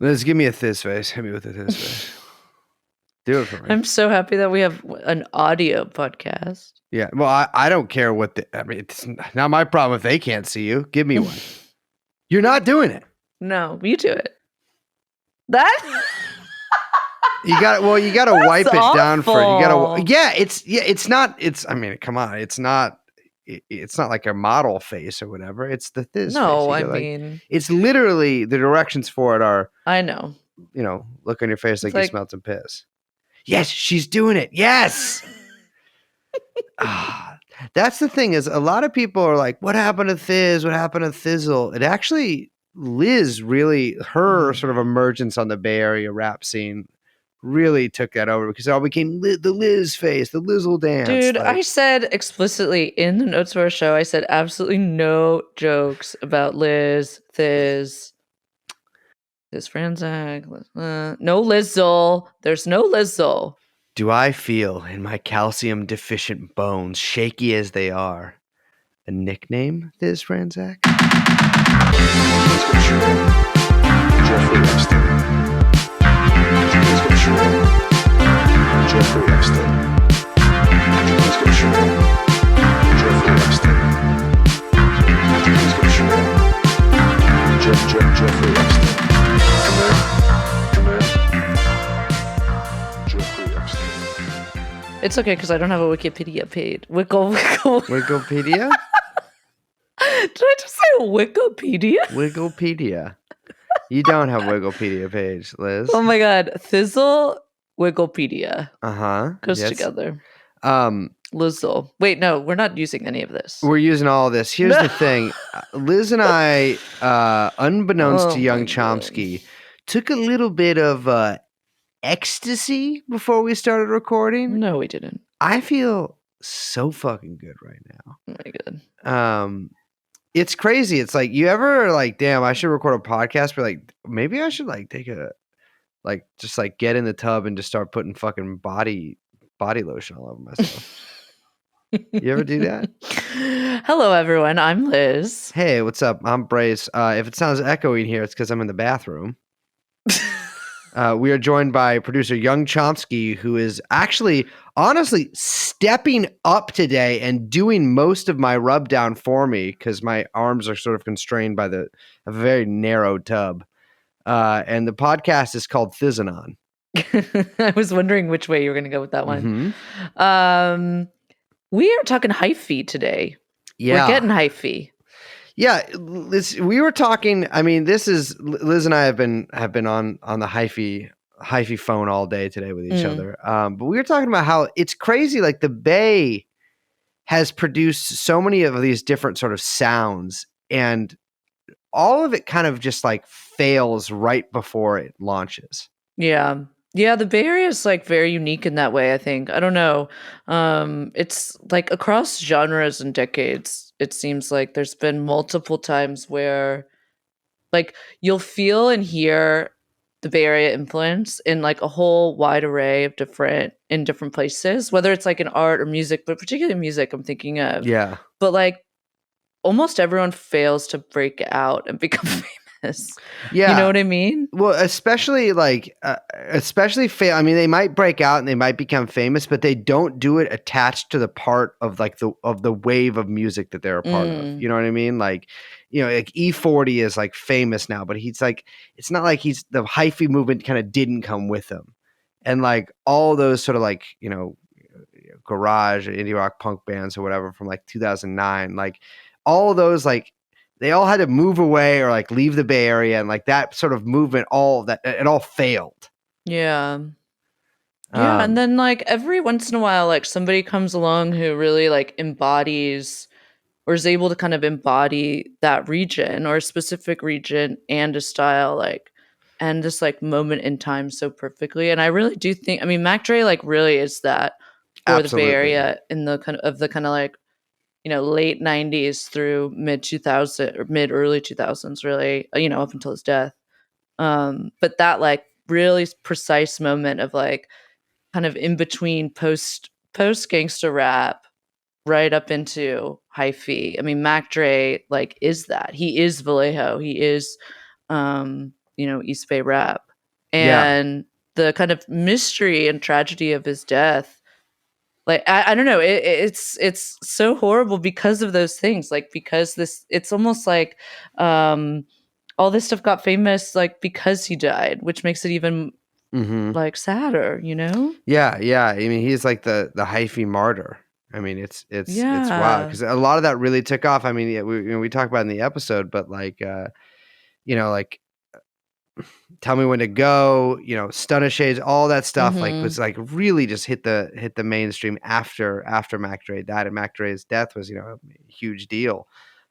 Liz, give me a thiz face. Hit me with a thiz face. Do it for me. I'm so happy that we have an audio podcast. Yeah. Well, I don't care what it's not my problem if they can't see you. Give me one. You're not doing it. No, you do it. That you got to wipe awful. it down for you got to it's not I mean, come on. It's not like a model face or whatever. It's the thiz face. I mean, it's literally the directions for it are I know. Look on your face like you smelled some piss. Yes, she's doing it. Yes. That's the thing is a lot of people are like, what happened to Thiz? What happened to Thizzle? It actually, Liz really, her sort of emergence on the Bay Area rap scene really took that over because it all became the Liz face, the Lizzle dance. Dude, I said explicitly in the notes of our show, I said absolutely no jokes about Liz, Thiz, Franzak, no Lizzle. There's no Lizzle. Do I feel in my calcium deficient bones, shaky as they are, a nickname, Thiz Franzak? Jeffrey Epstein. Jeffrey Epstein. Jeffrey Epstein. It's okay because I don't have a Wikipedia page. Wikipedia? Did I just say Wikipedia? Wikipedia. You don't have Wikipedia page, Liz. Oh my god. Thizzle, Wikipedia. Goes yes. together. Lizzle. Wait, no, we're not using any of this. We're using all of this. Here's the thing. Liz and I, unbeknownst to young Chomsky, took a little bit of ecstasy before we started recording. No, we didn't. I feel so fucking good right now. Oh my god. It's crazy. It's like you ever like, damn, I should record a podcast, but like maybe I should like take a just like get in the tub and just start putting fucking body lotion all over myself. You ever do that? Hello everyone, I'm Liz. Hey, what's up? I'm Brace. If it sounds echoey here, it's because I'm in the bathroom. We are joined by producer Young Chomsky, who is actually, honestly, stepping up today and doing most of my rub down for me because my arms are sort of constrained by a very narrow tub. And the podcast is called TrueAnon. I was wondering which way you were going to go with that one. We are talking hyphy today. Yeah. We're getting hyphy. Yeah, we were talking. I mean, this is Liz and I have been on the hyphy phone all day today with each other. But we were talking about how it's crazy. Like the Bay has produced so many of these different sort of sounds, and all of it kind of just like fails right before it launches. Yeah. Yeah, the Bay Area is like very unique in that way, I think. I don't know. It's like across genres and decades, it seems like there's been multiple times where like you'll feel and hear the Bay Area influence in like a whole wide array of different places, whether it's like in art or music, but particularly music I'm thinking of. Yeah. But like almost everyone fails to break out and become famous. Yeah. You know what I mean? Well, especially like, I mean, they might break out and they might become famous, but they don't do it attached to the part of like the wave of music that they're a part of. You know what I mean? Like, like E40 is like famous now, but he's like, it's not like the hyphy movement kind of didn't come with him. And like all those sort of like, garage or indie rock punk bands or whatever from like 2009, like all of those, like, they all had to move away or like leave the Bay Area, and like that sort of movement, it all failed. Yeah. Yeah. And then like every once in a while, like somebody comes along who really like embodies or is able to kind of embody that region or a specific region and a style, like, and this like moment in time so perfectly. And I really do think, I mean, Mac Dre like really is that for the Bay Area in the kind of like, late 90s through mid 2000 or mid early 2000s, really, up until his death. But that like really precise moment of like kind of in between post gangster rap right up into hyphy. I mean, Mac Dre like is that. He is Vallejo. He is East Bay rap. Yeah. And the kind of mystery and tragedy of his death, like I don't know, it's so horrible because of those things, like because it's almost like all this stuff got famous like because he died, which makes it even like sadder, Yeah, yeah. I mean, he's like the hyphy martyr. I mean, it's wild because a lot of that really took off. I mean, yeah, we talk about it in the episode, but like like Tell Me When to Go, Stunna Shades, all that stuff like was like really just hit the mainstream after Mac Dre died, and Mac Dre's death was a huge deal.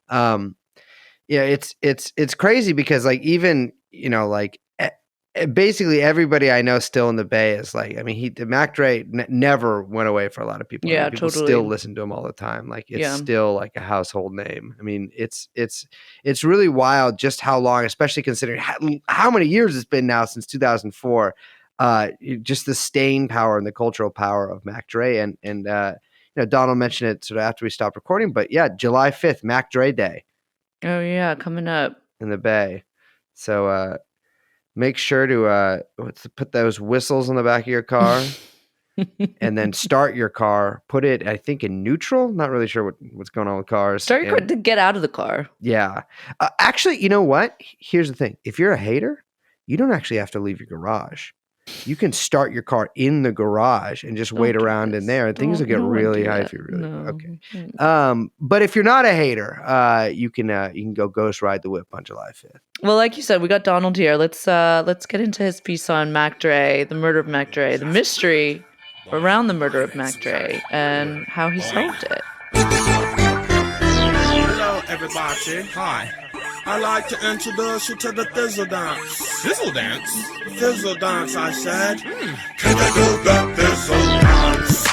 Yeah, it's crazy because like even like basically everybody I know still in the Bay is like, I mean, Mac Dre never went away for a lot of people. I Yeah, mean, people totally. still listen to him all the time. Like it's still like a household name. I mean, it's really wild just how long, especially considering how many years it's been now since 2004. Just the staying power and the cultural power of Mac Dre and Donald mentioned it sort of after we stopped recording, but yeah, July 5th, Mac Dre Day. Oh yeah, coming up in the Bay. So make sure to put those whistles on the back of your car and then start your car. Put it, I think, in neutral. Not really sure what's going on with cars. Start your car to get out of the car. Yeah. Actually, you know what? Here's the thing. If you're a hater, you don't actually have to leave your garage. You can start your car in the garage and just wait around in there. Things will get really high if you really okay. But if you're not a hater, you can go ghost ride the whip on July 5th. Well, like you said, we got Donald here. Let's get into his piece on Mac Dre, the murder of Mac Dre, the mystery around the murder of Mac Dre, and how he solved it. Hello, everybody. Hi. I'd like to introduce you to the Thizzle Dance. Thizzle Dance? Thizzle Dance, I said. Can you do the Thizzle Dance?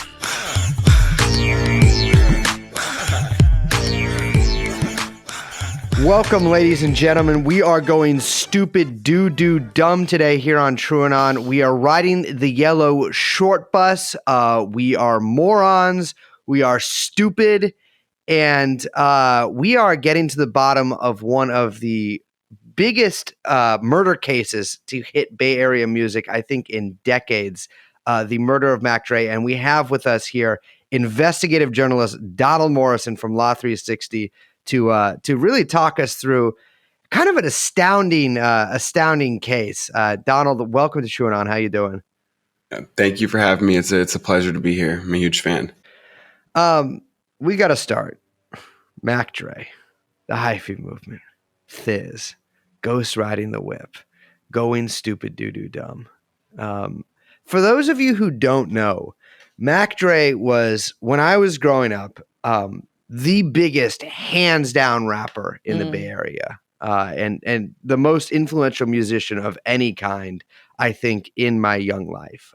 Welcome, ladies and gentlemen. We are going stupid dumb today here on TrueAnon. We are riding the yellow short bus. We are morons. We are stupid. And we are getting to the bottom of one of the biggest murder cases to hit Bay Area music, I think, in decades, the murder of Mac Dre. And we have with us here investigative journalist Donald Morrison from Law 360 to really talk us through kind of an astounding case. Donald, welcome to TrueAnon. How you doing? Thank you for having me. It's a pleasure to be here. I'm a huge fan. We got to start. Mac Dre, the hyphy movement, Thiz, ghost riding the whip, going stupid dumb. For those of you who don't know, Mac Dre was, when I was growing up, the biggest hands down rapper in the Bay Area, and the most influential musician of any kind, I think, in my young life.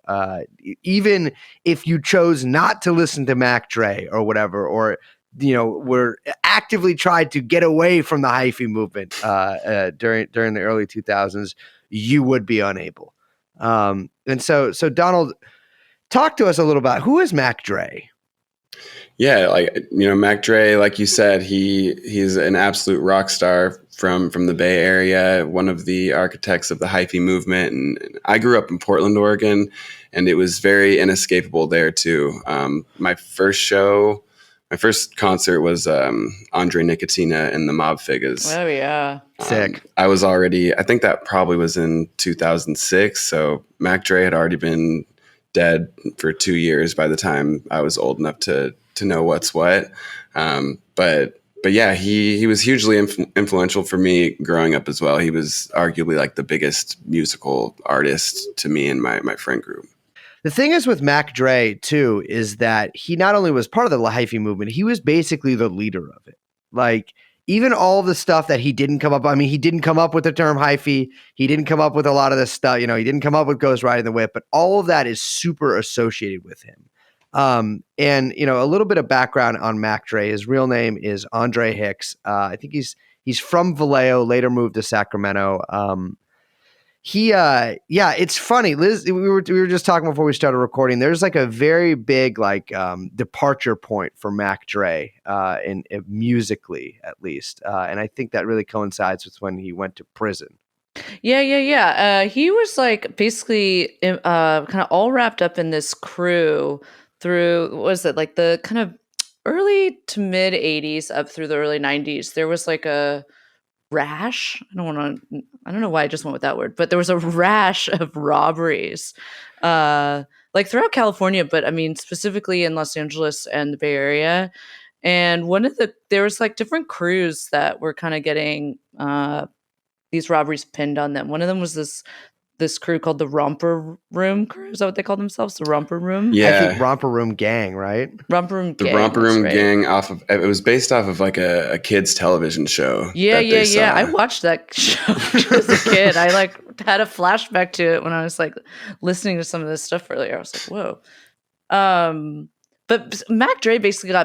Even if you chose not to listen to Mac Dre or whatever, or were actively tried to get away from the hyphy movement during the early 2000s, you would be unable. And so Donald, talk to us a little about who is Mac Dre. Yeah, Mac Dre, like you said, he's an absolute rock star from the Bay Area, one of the architects of the hyphy movement. And I grew up in Portland, Oregon, and it was very inescapable there too. My first concert was Andre Nicotina and the Mob Figures. Oh yeah, sick. I think that probably was in 2006. So Mac Dre had already been dead for 2 years by the time I was old enough to know what's what. But yeah, he was hugely influential for me growing up as well. He was arguably like the biggest musical artist to me and my friend group. The thing is with Mac Dre too, is that he not only was part of the hyphy movement, he was basically the leader of it. Like, even all the stuff that he didn't come up, I mean, he didn't come up with the term hyphy. He didn't come up with a lot of this stuff. He didn't come up with ghost riding the whip, but all of that is super associated with him. And a little bit of background on Mac Dre. His real name is Andre Hicks. I think he's from Vallejo, later moved to Sacramento. It's funny, Liz. We were just talking before we started recording. There's like a very big departure point for Mac Dre, in musically at least, and I think that really coincides with when he went to prison. Yeah. He was like basically kind of all wrapped up in this crew through, what was it, like the kind of early to mid 80s up through the early 90s. There was like a rash. I don't know why I just went with that word, but there was a rash of robberies, like throughout California, but I mean, specifically in Los Angeles and the Bay Area. And there was like different crews that were kind of getting, these robberies pinned on them. One of them was this crew called the Romper Room crew. Is that what they call themselves? The Romper Room? I think Yeah, Romper Room Gang, right? Romper Room the Gang. Romper that's Room right. Gang it was based off of like a kids television show. Yeah. Saw. I watched that show as a kid. I like had a flashback to it when I was like listening to some of this stuff earlier. I was like, whoa. But Mac Dre basically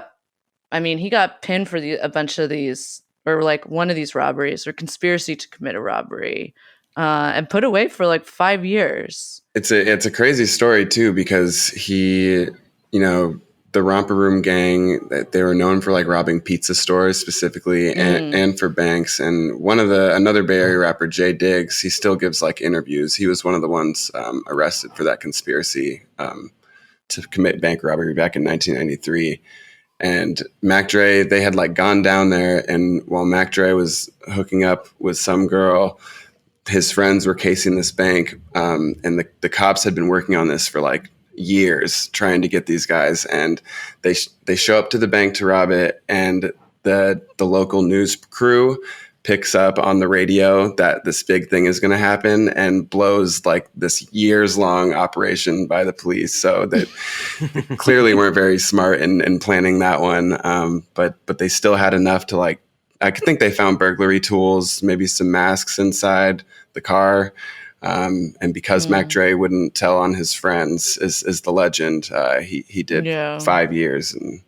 he got pinned for a bunch of these, or like one of these robberies, or conspiracy to commit a robbery, and put away for like 5 years. It's a crazy story too, because he, the Romper Room Gang, they were known for like robbing pizza stores specifically, and for banks. And another Bay Area rapper, Jay Diggs, he still gives like interviews. He was one of the ones arrested for that conspiracy to commit bank robbery back in 1993. And Mac Dre, they had like gone down there, and while Mac Dre was hooking up with some girl, his friends were casing this bank, and the cops had been working on this for like years, trying to get these guys. And they show up to the bank to rob it, and the local news crew picks up on the radio that this big thing is going to happen, and blows like this years-long operation by the police. So they clearly weren't very smart in planning that one, but they still had enough to like, I think they found burglary tools, maybe some masks inside the car. And because Mac Dre wouldn't tell on his friends, is the legend, he did 5 years. And,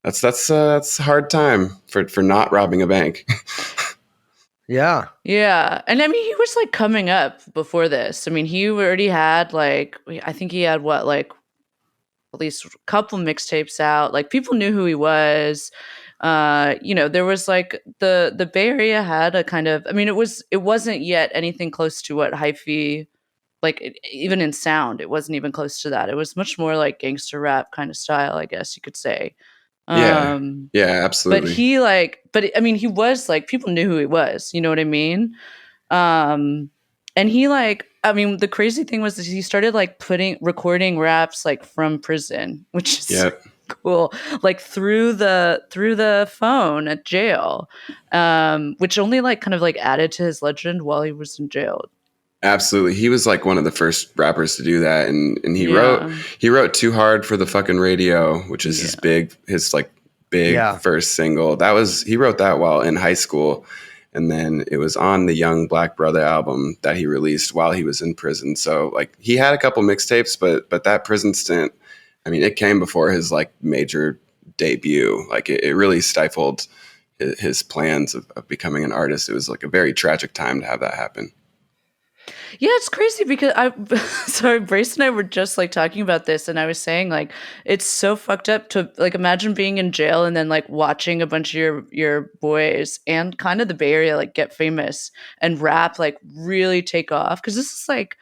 that's a hard time for not robbing a bank. Yeah. Yeah. And I mean, he was like coming up before this. I mean, he already had like, I think he had like at least a couple mixtapes out. Like people knew who he was. There was like the Bay Area had a kind of, I mean, it wasn't yet anything close to what hyphy, like even in sound, it wasn't even close to that. It was much more like gangster rap kind of style, I guess you could say. Yeah, absolutely. He was like, people knew who he was, you know what I mean? And he like, I mean, the crazy thing was that he started like recording raps like from prison, which is cool, like through the phone at jail, which only like kind of like added to his legend while he was in jail. Absolutely. He was like one of the first rappers to do that. And he wrote Too Hard for the Fucking Radio, which is his big first single. He wrote that while in high school. And then it was on the Young Black Brother album that he released while he was in prison. So like he had a couple mixtapes, but that prison stint, I mean, it came before his like major debut. Like it really stifled his plans of becoming an artist. It was like a very tragic time to have that happen. Yeah, it's crazy because Brace and I were just like talking about this, and I was saying like it's so fucked up to like imagine being in jail and then like watching a bunch of your boys and kind of the Bay Area like get famous and rap like really take off, because this is like,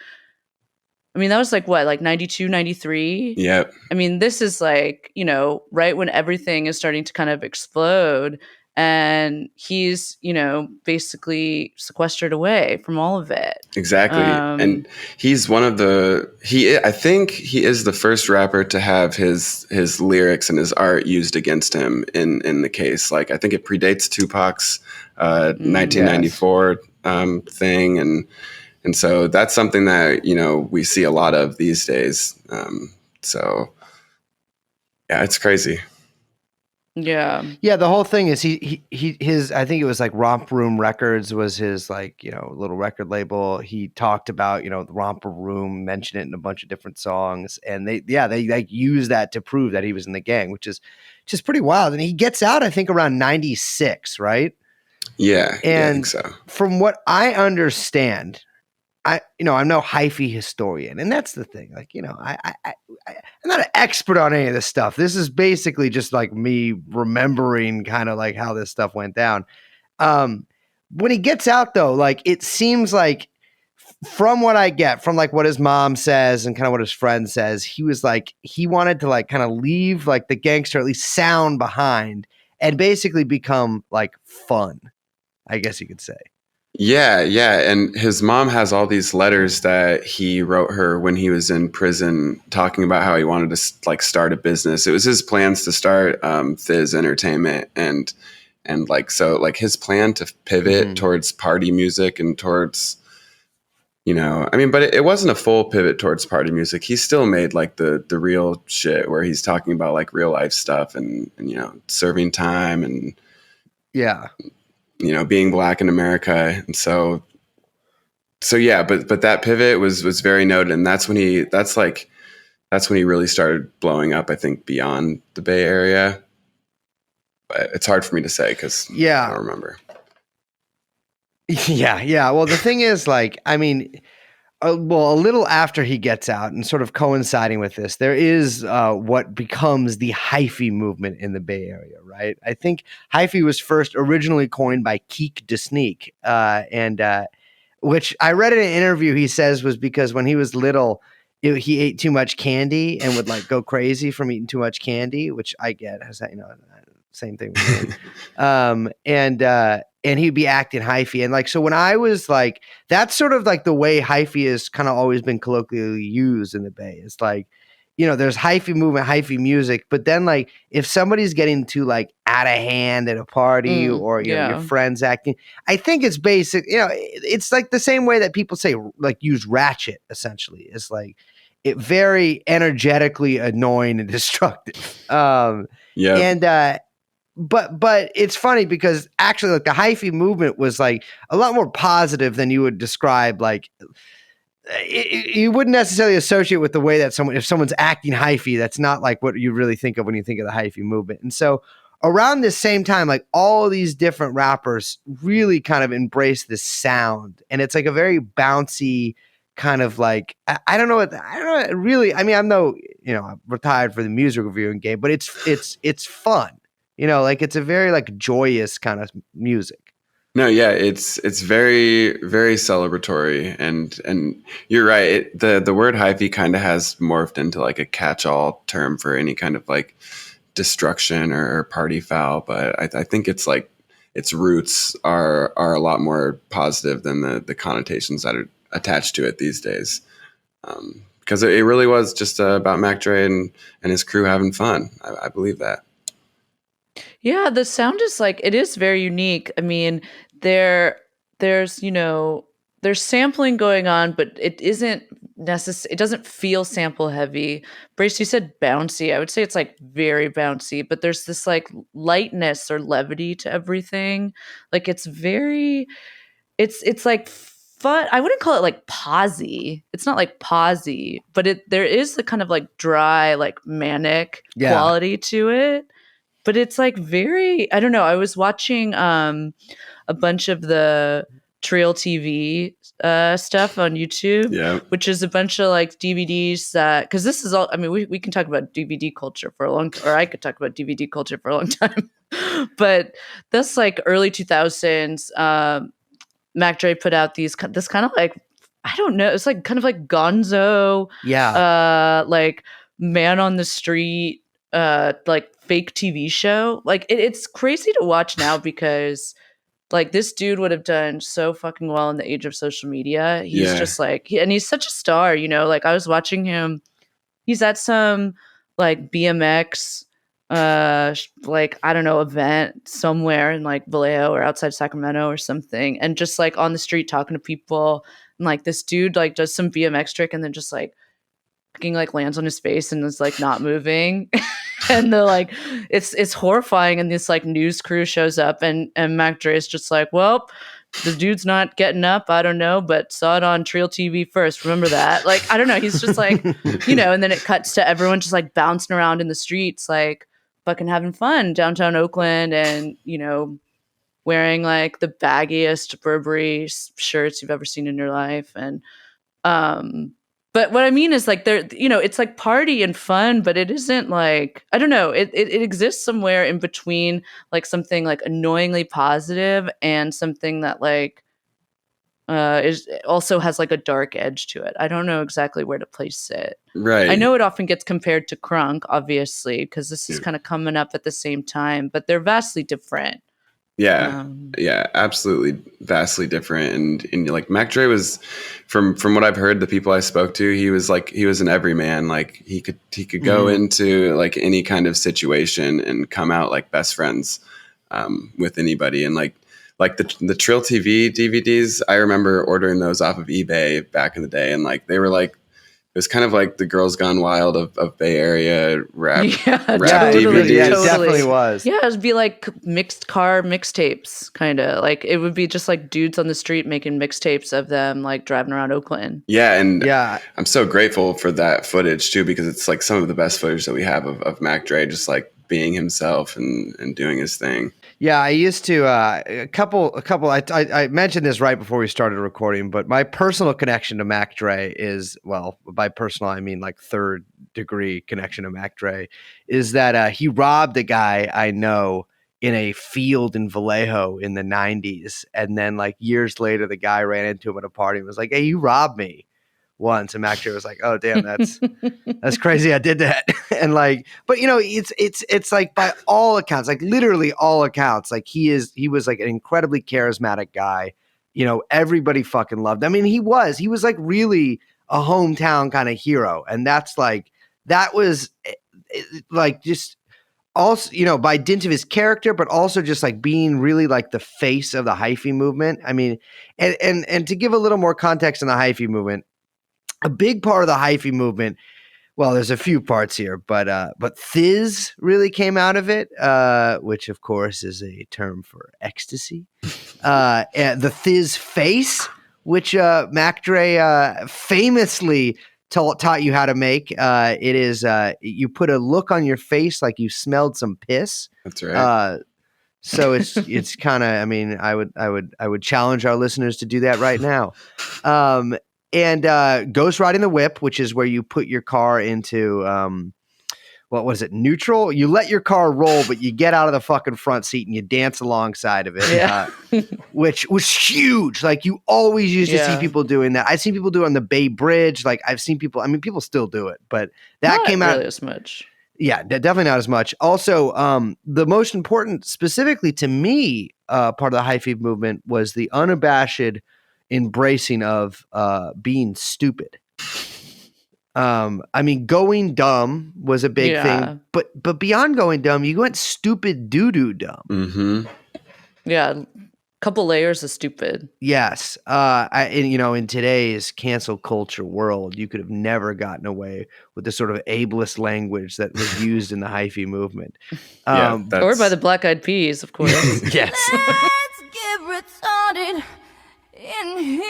I mean, that was like what, like 92, 93? Yep. I mean, this is like, right when everything is starting to kind of explode, and he's, basically sequestered away from all of it. Exactly. And he's I think he is the first rapper to have his lyrics and his art used against him in the case. Like, I think it predates Tupac's 1994 thing. And so that's something that, we see a lot of these days. So yeah, it's crazy. Yeah. Yeah. The whole thing is his, I think it was like Romp Room Records was his like, little record label. He talked about, the Romper Room, mentioned it in a bunch of different songs. And they like use that to prove that he was in the gang, which is just pretty wild. And he gets out, I think around 96, right? Yeah. And I think so. From what I understand, I'm no hyphy historian, and that's the thing. Like, I'm not an expert on any of this stuff. This is basically just like me remembering kind of like how this stuff went down. when he gets out though, like it seems like from what I get from like what his mom says and kind of what his friend says, he was like, he wanted to like kind of leave like the gangster, at least sound behind, and basically become like fun, I guess you could say. Yeah, yeah. And his mom has all these letters that he wrote her when he was in prison talking about how he wanted to like start a business. It was his plans to start Fizz Entertainment and like so like his plan to pivot towards party music and towards, you know, I mean, but it wasn't a full pivot towards party music. He still made like the real shit where he's talking about like real life stuff and you know, serving time and yeah, you know, being black in America. And so yeah, but that pivot was very noted, and that's when he really started blowing up, I think, beyond the Bay Area. But it's hard for me to say because I don't remember. Yeah. Well, the thing is, like, I mean, a little after he gets out and sort of coinciding with this, there is what becomes the hyphy movement in the Bay Area, right? I think hyphy was first originally coined by Keek DeSneek, and which I read in an interview he says was because when he was little, he ate too much candy and would like go crazy from eating too much candy, which I get. Has that, you know, same thing with me. And he'd be acting hyphy. And like, so when I was like, that's sort of like the way hyphy has kind of always been colloquially used in the Bay. It's like, you know, there's hyphy movement, hyphy music, but then like if somebody's getting too like out of hand at a party or, you know, your friends acting, I think it's basic, you know, it's like the same way that people say, like use ratchet essentially. It's like, it very energetically annoying and destructive. Yeah. But it's funny because actually like the hyphy movement was like a lot more positive than you would describe. Like you wouldn't necessarily associate with the way that if someone's acting hyphy, that's not like what you really think of when you think of the hyphy movement. And so around this same time, like all of these different rappers really kind of embrace this sound, and it's like a very bouncy kind of like, I don't know really. I mean, I'm I'm retired for the music reviewing game, but it's fun. You know, like it's a very like joyous kind of music. No, yeah, it's very very celebratory, and you're right. The word hyphy kind of has morphed into like a catch-all term for any kind of like destruction or party foul. But I think it's like its roots are a lot more positive than the connotations that are attached to it these days. Because it really was just about Mac Dre and his crew having fun. I believe that. Yeah, the sound is like, it is very unique. I mean, there's, you know, there's sampling going on, but it isn't necessary. It doesn't feel sample heavy. Brace, you said bouncy. I would say it's like very bouncy, but there's this like lightness or levity to everything. Like it's like fun. I wouldn't call it like posy. It's not like posy, but there is the kind of like dry, like manic quality to it. But it's like very, I don't know. I was watching a bunch of the Trail TV stuff on YouTube, which is a bunch of like DVDs that, because this is all, I mean, we can talk about DVD culture for a long time, or I could talk about DVD culture for a long time. But that's like early 2000s. Mac Dre put out this kind of like, I don't know, it's like kind of like gonzo, like man on the street, like fake TV show. Like it's crazy to watch now because like this dude would have done so fucking well in the age of social media. He's just like, and he's such a star, you know, like I was watching him. He's at some like BMX, like, I don't know, event somewhere in like Vallejo or outside Sacramento or something. And just like on the street talking to people. And like this dude like does some BMX trick and then just like fucking like lands on his face and is like not moving. And they're like, it's horrifying. And this like news crew shows up and Mac Dre is just like, well, the dude's not getting up. I don't know, but saw it on Trail TV first. Remember that? Like, I don't know. He's just like, you know, and then it cuts to everyone just like bouncing around in the streets, like fucking having fun downtown Oakland and, you know, wearing like the baggiest Burberry shirts you've ever seen in your life. And But what I mean is like there, it's like party and fun, but it isn't like, I don't know, it exists somewhere in between like something like annoyingly positive and something that like is also has like a dark edge to it. I don't know exactly where to place it. Right. I know it often gets compared to Crunk, obviously, because this is kind of coming up at the same time, but they're vastly different. Yeah. Yeah, absolutely vastly different. And like Mac Dre was from what I've heard, the people I spoke to, he was an everyman. Like he could go into like any kind of situation and come out like best friends with anybody. And like the Trill TV DVDs, I remember ordering those off of eBay back in the day, and like they were like, it was kind of like the Girls Gone Wild of Bay Area rap DVDs. Yeah, it definitely was. Yeah, it'd be like mixed car mixtapes, kind of. Like it would be just like dudes on the street making mixtapes of them like driving around Oakland. Yeah, and I'm so grateful for that footage too, because it's like some of the best footage that we have of Mac Dre just like being himself and doing his thing. Yeah, I used to a couple. I mentioned this right before we started recording, but my personal connection to Mac Dre is, well, by personal I mean like third degree connection to Mac Dre, is that he robbed a guy I know in a field in Vallejo in the 90s, and then like years later, the guy ran into him at a party and was like, "Hey, you robbed me once," and Mac Dre was like, "Oh, damn, that's crazy. I did that." And like, but it's like by all accounts, like literally all accounts, like he was like an incredibly charismatic guy. Everybody fucking loved him. I mean, he was like really a hometown kind of hero. And that was like just also, by dint of his character, but also just like being really like the face of the hyphy movement. I mean, and to give a little more context on the hyphy movement, a big part of the hyphy movement, well, there's a few parts here, but Thiz really came out of it, which of course is a term for ecstasy. And the Thiz face, which Mac Dre famously taught you how to make. It is you put a look on your face like you smelled some piss. That's right. So it's kind of, I mean, I would challenge our listeners to do that right now. And ghost riding the whip, which is where you put your car into what was it, neutral? You let your car roll, but you get out of the fucking front seat and you dance alongside of it, which was huge. Like you always used to see people doing that. I've seen people do it on the Bay Bridge. Like I've seen people. I mean, people still do it, but that not came really out as much. Yeah, definitely not as much. Also, the most important, specifically to me, part of the hyphy movement was the unabashed embracing of being stupid. I mean, going dumb was a big thing, but beyond going dumb, you went stupid doo-doo dumb. Mm-hmm. Yeah, couple layers of stupid. Yes. In today's cancel culture world, you could have never gotten away with the sort of ableist language that was used in the hyphy movement. Or by the Black Eyed Peas, of course. Yes. Let's get retarded in here.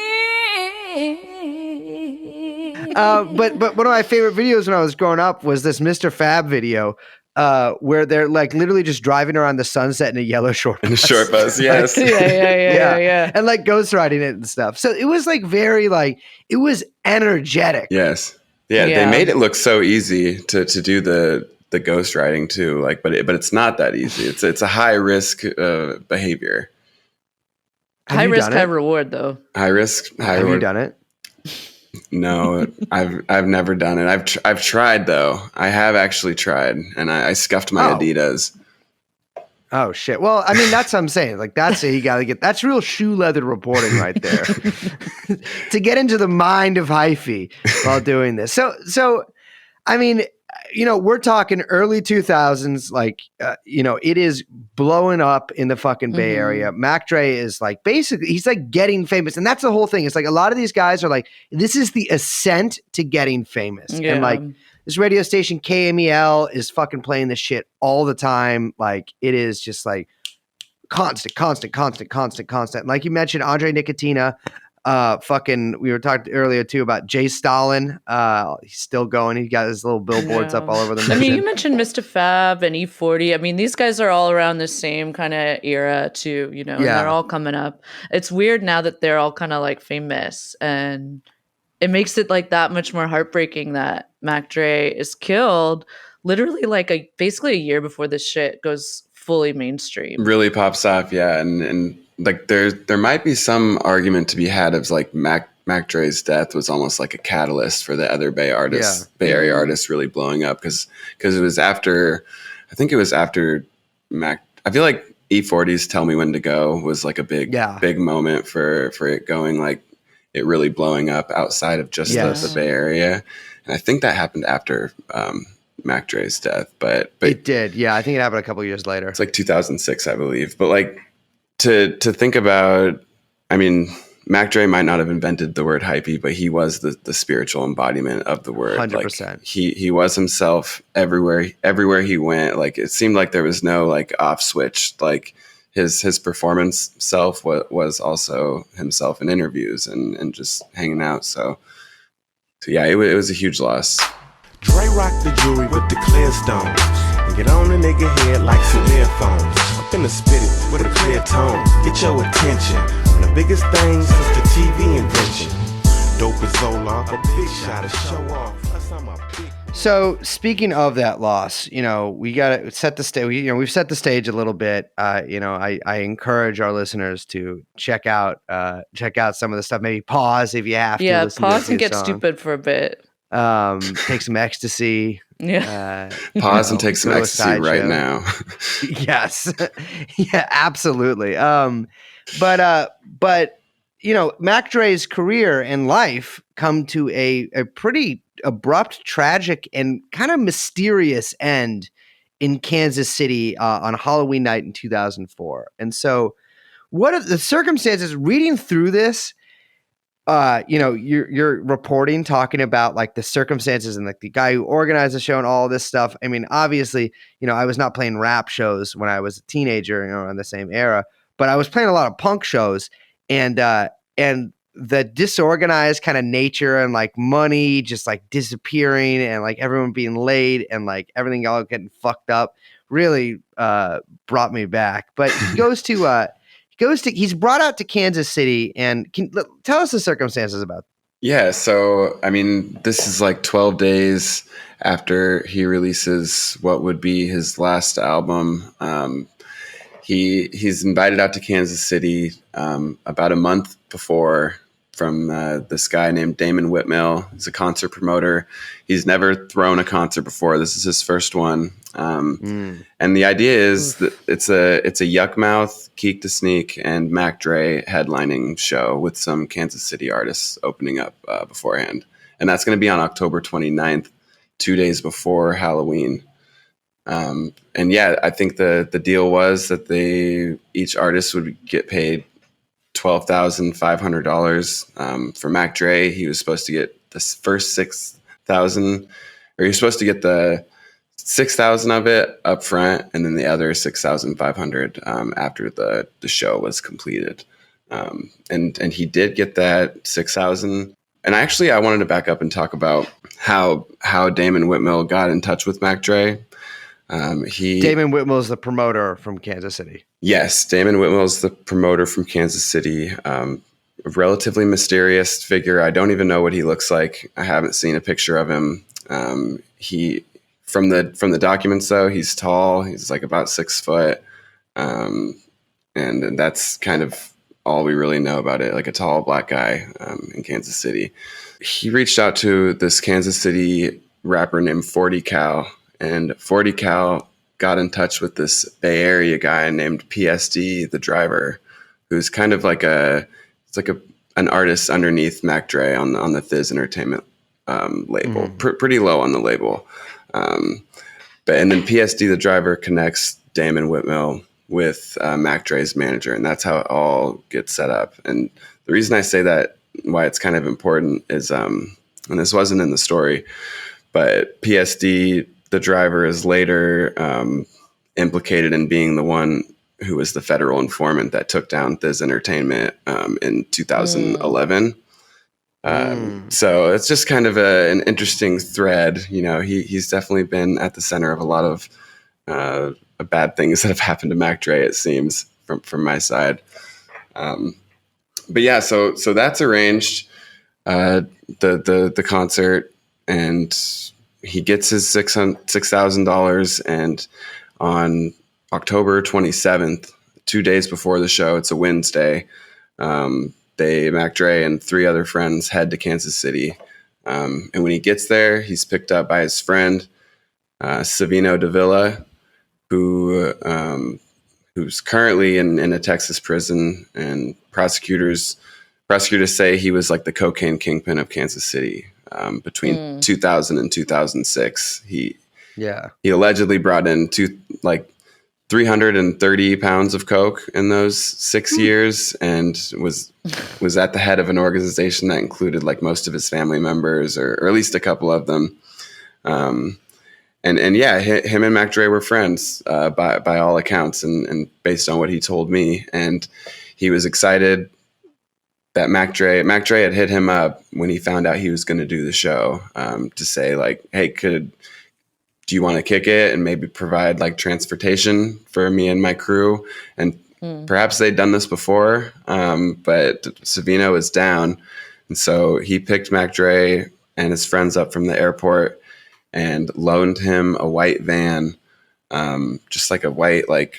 But one of my favorite videos when I was growing up was this Mr. Fab video. Where they're like literally just driving around the sunset in a yellow short bus. In a short bus, yes. Yeah. And like ghost riding it and stuff. So it was like very like, it was energetic. Yes. Yeah, they made it look so easy to do the ghost riding too. Like, but it's not that easy. It's a high risk behavior. High risk, high reward though. High risk, high reward. Have you done it? No, I've never done it. I've tried though. I have actually tried, and I scuffed my Adidas. Oh shit! Well, I mean that's what I'm saying. Like that's it. You gotta get that's real shoe leather reporting right there to get into the mind of hyphy while doing this. So, I mean, we're talking early 2000s. Like, it is blowing up in the fucking Bay Area. Mac Dre is like basically he's like getting famous, and that's the whole thing. It's like a lot of these guys are like, this is the ascent to getting famous, and like. This radio station KMEL is fucking playing this shit all the time. Like it is just like constant. Like you mentioned, Andre Nicotina, we were talking earlier too about Jay Stalin. He's still going. He got his little billboards up all over the mission. I mean, you mentioned Mr. Fab and E40. I mean, these guys are all around the same kind of era too, and they're all coming up. It's weird now that they're all kind of like famous and it makes it like that much more heartbreaking that Mac Dre is killed literally like basically a year before this shit goes fully mainstream. Really pops off, yeah. And like there might be some argument to be had of like Mac Dre's death was almost like a catalyst for the other Bay Area artists really blowing up because it was after, I think it was after Mac. I feel like E40's Tell Me When to Go was like a big moment for it going like it really blowing up outside of just the Bay Area. And I think that happened after Mac Dre's death, but it did. Yeah, I think it happened a couple years later. It's like 2006, I believe. But like to think about, I mean, Mac Dre might not have invented the word hypey, but he was the spiritual embodiment of the word. 100%. Like he was himself everywhere he went. Like it seemed like there was no like off switch. Like his performance self was also himself in interviews and just hanging out. So yeah, it was a huge loss. Dre rock the jewelry with the clear stones and get on the nigga head like some earphones. I'm finna spit it with a clear tone, get your attention. One of the biggest things since the TV invention. Dope as Zola, a big shot to show off. Plus I'm a big. So speaking of that loss, we got to set the stage. We've set the stage a little bit. I encourage our listeners to check out some of the stuff. Maybe pause if you have to. Yeah, listen pause to and get song. stupid for a bit. Take some ecstasy. Pause and take some ecstasy right now. Yes. Yeah, absolutely. But Mac Dre's career and life come to a pretty abrupt, tragic, and kind of mysterious end in Kansas City on Halloween night in 2004. And so what are the circumstances reading through this? You're reporting, talking about like the circumstances and like the guy who organized the show and all this stuff. I mean, obviously, I was not playing rap shows when I was a teenager, in the same era, but I was playing a lot of punk shows, and the disorganized kind of nature and like money just like disappearing and like everyone being laid and like everything all getting fucked up really brought me back. But he's brought out to Kansas City, and tell us the circumstances about that. Yeah, so I mean, this is like 12 days after he releases what would be his last album. He's invited out to Kansas City about a month before from this guy named Damon Whitmill. He's a concert promoter. He's never thrown a concert before. This is his first one. And the idea is that it's a Yuckmouth, Keek to Sneak, and Mac Dre headlining show with some Kansas City artists opening up beforehand. And that's going to be on October 29th, 2 days before Halloween. And yeah, I think the deal was that each artist would get paid $12,500. For Mac Dre, he was supposed to get the first $6,000, or he was supposed to get the $6,000 of it up front, and then the other $6,500 after the show was completed. And he did get that $6,000. And I wanted to back up and talk about how Damon Whitmill got in touch with Mac Dre. Damon Whitmill is the promoter from Kansas City. Yes, Damon Whitmill is the promoter from Kansas City. A relatively mysterious figure. I don't even know what he looks like. I haven't seen a picture of him. He from the documents though, he's tall. He's like about 6 foot, and that's kind of all we really know about it. Like a tall black guy in Kansas City. He reached out to this Kansas City rapper named 40 Cal. And 40 Cal got in touch with this Bay Area guy named PSD, the driver, who's kind of like an artist underneath Mac Dre on the Thiz Entertainment label, pretty low on the label. And then PSD, the driver, connects Damon Whitmill with Mac Dre's manager, and that's how it all gets set up. And the reason I say that, why it's kind of important, is, and this wasn't in the story, but PSD, the driver, is later implicated in being the one who was the federal informant that took down Thiz Entertainment in 2011. So it's just kind of an interesting thread. He's definitely been at the center of a lot of bad things that have happened to Mac Dre, it seems, from my side. But yeah, so that's arranged. the concert, and he gets his $6,000. And on October 27th, 2 days before the show, it's a Wednesday, Mac Dre and 3 other friends head to Kansas City. And when he gets there, he's picked up by his friend, Savino Davila, who's currently in a Texas prison, and prosecutors say he was like the cocaine kingpin of Kansas City between 2000 and 2006. He allegedly brought in 330 pounds of coke in those 6 years, and was at the head of an organization that included like most of his family members, or at least a couple of them. And yeah, him and Mac Dre were friends by all accounts, and based on what he told me. And he was excited that Mac Dre had hit him up when he found out he was going to do the show, to say like, hey, do you want to kick it and maybe provide like transportation for me and my crew? And perhaps they'd done this before, but Savino was down. And so he picked Mac Dre and his friends up from the airport and loaned him a white van, just like a white, like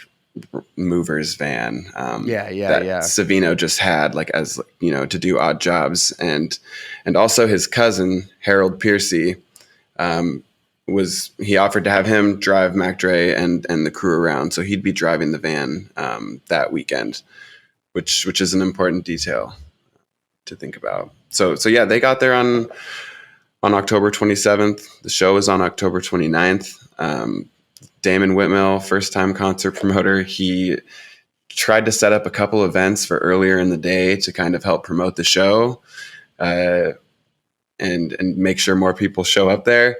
mover's van. Savino just had like, as you know, to do odd jobs. And also his cousin, Harold Piercy, he offered to have him drive Mac Dre and the crew around. So he'd be driving the van that weekend, which is an important detail to think about. So yeah, they got there on October 27th. The show was on October 29th. Damon Whitmell, first-time concert promoter, he tried to set up a couple events for earlier in the day to kind of help promote the show and make sure more people show up there.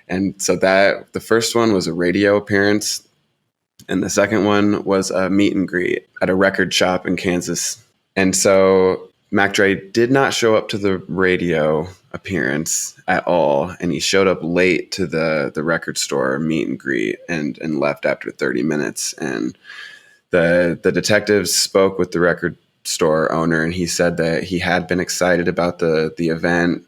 And so the first one was a radio appearance, and the second one was a meet and greet at a record shop in Kansas. And so Mac Dre did not show up to the radio appearance at all, and he showed up late to the record store meet and greet and left after 30 minutes. And the detectives spoke with the record store owner, and he said that he had been excited about the event,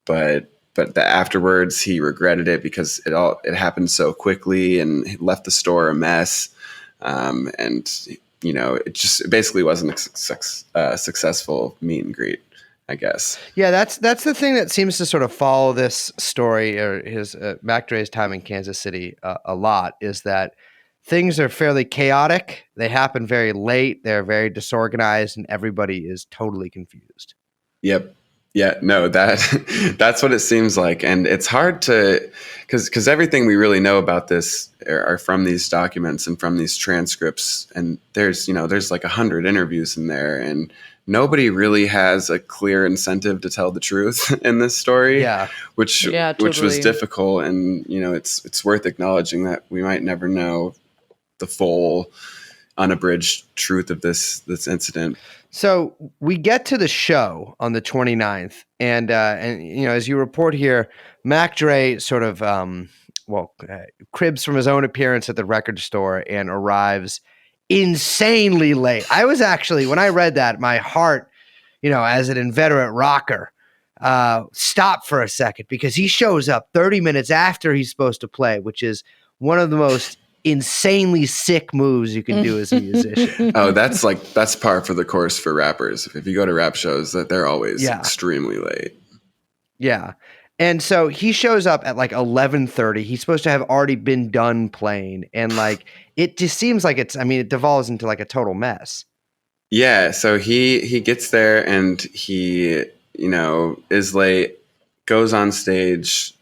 but that afterwards he regretted it because it happened so quickly and it left the store a mess. And you know, it basically wasn't a successful meet and greet, I guess. Yeah, that's the thing that seems to sort of follow this story, or his Mac Dre's time in Kansas City a lot, is that things are fairly chaotic. They happen very late. They're very disorganized, and everybody is totally confused. Yep. Yeah, no, that's what it seems like. And it's hard to, because everything we really know about this are from these documents and from these transcripts. And there's like 100 interviews in there, and nobody really has a clear incentive to tell the truth in this story. Yeah. Which was difficult. And, you know, it's worth acknowledging that we might never know the full unabridged truth of this incident. So we get to the show on the 29th, and you know, as you report here, Mac Dre sort of cribs from his own appearance at the record store and arrives insanely late. I was actually, when I read that, my heart, you know, as an inveterate rocker, stopped for a second, because he shows up 30 minutes after he's supposed to play, which is one of the most insanely sick moves you can do as a musician. Oh, that's par for the course for rappers. If you go to rap shows, that they're always extremely late. Yeah. And so he shows up at like 11:30. He's supposed to have already been done playing. And like, it just seems like it devolves into like a total mess. Yeah. So he gets there and he, you know, is late, goes on stage,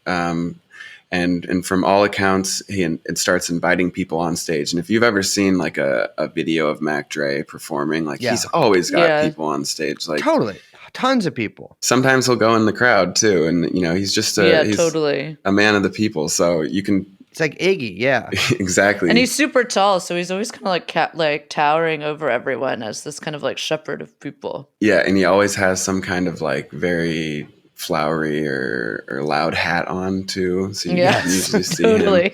and from all accounts, it starts inviting people on stage. And if you've ever seen like a video of Mac Dre performing, like he's always got people on stage, like totally, tons of people. Sometimes he'll go in the crowd too, and you know, he's just totally a man of the people. So you can. It's like Iggy, yeah, exactly. And he's super tall, so he's always kind of like towering over everyone as this kind of like shepherd of people. Yeah, and he always has some kind of like very flowery or loud hat on too, so you can usually see him.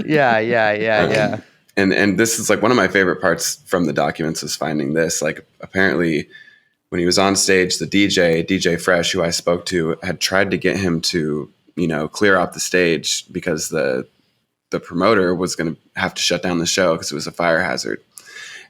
Yeah. And this is like one of my favorite parts from the documents, is finding this. Like, apparently when he was on stage, the DJ Fresh, who I spoke to, had tried to get him to, clear off the stage because the promoter was going to have to shut down the show because it was a fire hazard.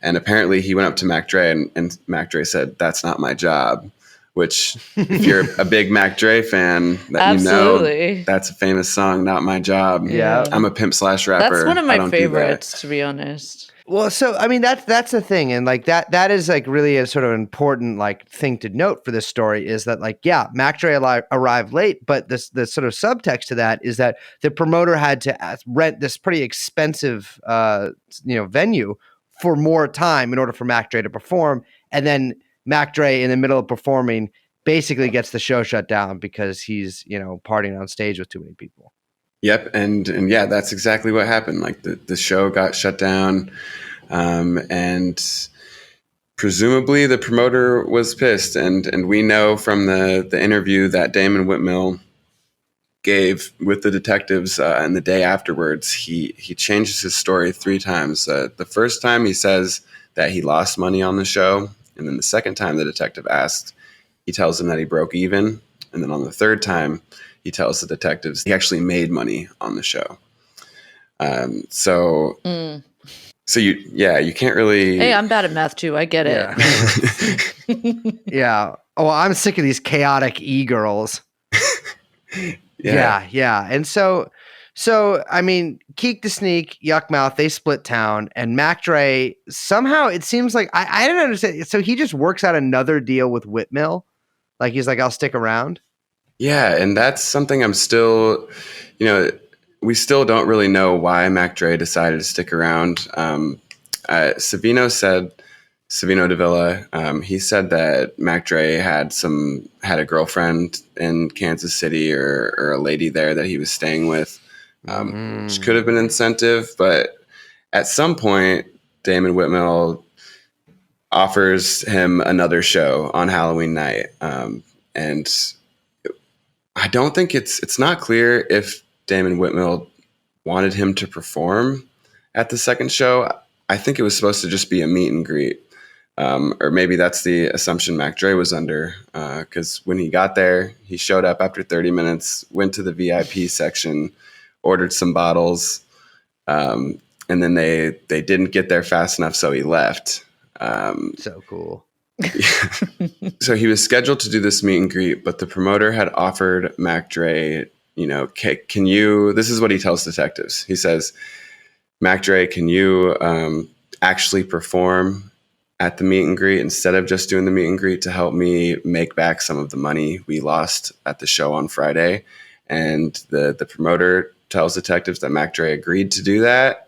And apparently he went up to Mac Dre and Mac Dre said, "That's not my job," which if you're a big Mac Dre fan, Absolutely. That's a famous song, "Not My Job." Yeah. I'm a pimp / rapper. That's one of my favorites, to be honest. Well, so I mean that's the thing, and like that is like really a sort of important like thing to note for this story is that like Mac Dre arrived late, but the sort of subtext to that is that the promoter had to rent this pretty expensive venue for more time in order for Mac Dre to perform, and then Mac Dre in the middle of performing basically gets the show shut down because he's partying on stage with too many people. Yep, and yeah, that's exactly what happened. Like the show got shut down, and presumably the promoter was pissed. And we know from the interview that Damon Whitmill gave with the detectives, and the day afterwards, he changes his story 3 times. The first time he says that he lost money on the show, and then the second time the detective asked, he tells him that he broke even, and then on the third time, he tells the detectives he actually made money on the show. So you can't really. Hey, I'm bad at math too. I get it. Yeah. Oh, I'm sick of these chaotic e-girls. Yeah. And so I mean, Keek the Sneak, Yuck Mouth, they split town, and Mac Dre somehow it seems like I don't understand. So he just works out another deal with Whitmill, like he's like, I'll stick around. Yeah, and that's something I'm still, we still don't really know why Mac Dre decided to stick around. Savino Davila, he said that Mac Dre had a girlfriend in Kansas City or a lady there that he was staying with, which could have been incentive. But at some point, Damon Whitmill offers him another show on Halloween night, and I don't think it's not clear if Damon Whitmill wanted him to perform at the second show. I think it was supposed to just be a meet and greet. Or maybe that's the assumption Mac Dre was under, because when he got there, he showed up after 30 minutes, went to the VIP section, ordered some bottles, and then they didn't get there fast enough, so he left. So cool. So he was scheduled to do this meet and greet, but the promoter had offered Mac Dre, can you, this is what he tells detectives. He says, "Mac Dre, can you actually perform at the meet and greet instead of just doing the meet and greet to help me make back some of the money we lost at the show on Friday?" And the promoter tells detectives that Mac Dre agreed to do that.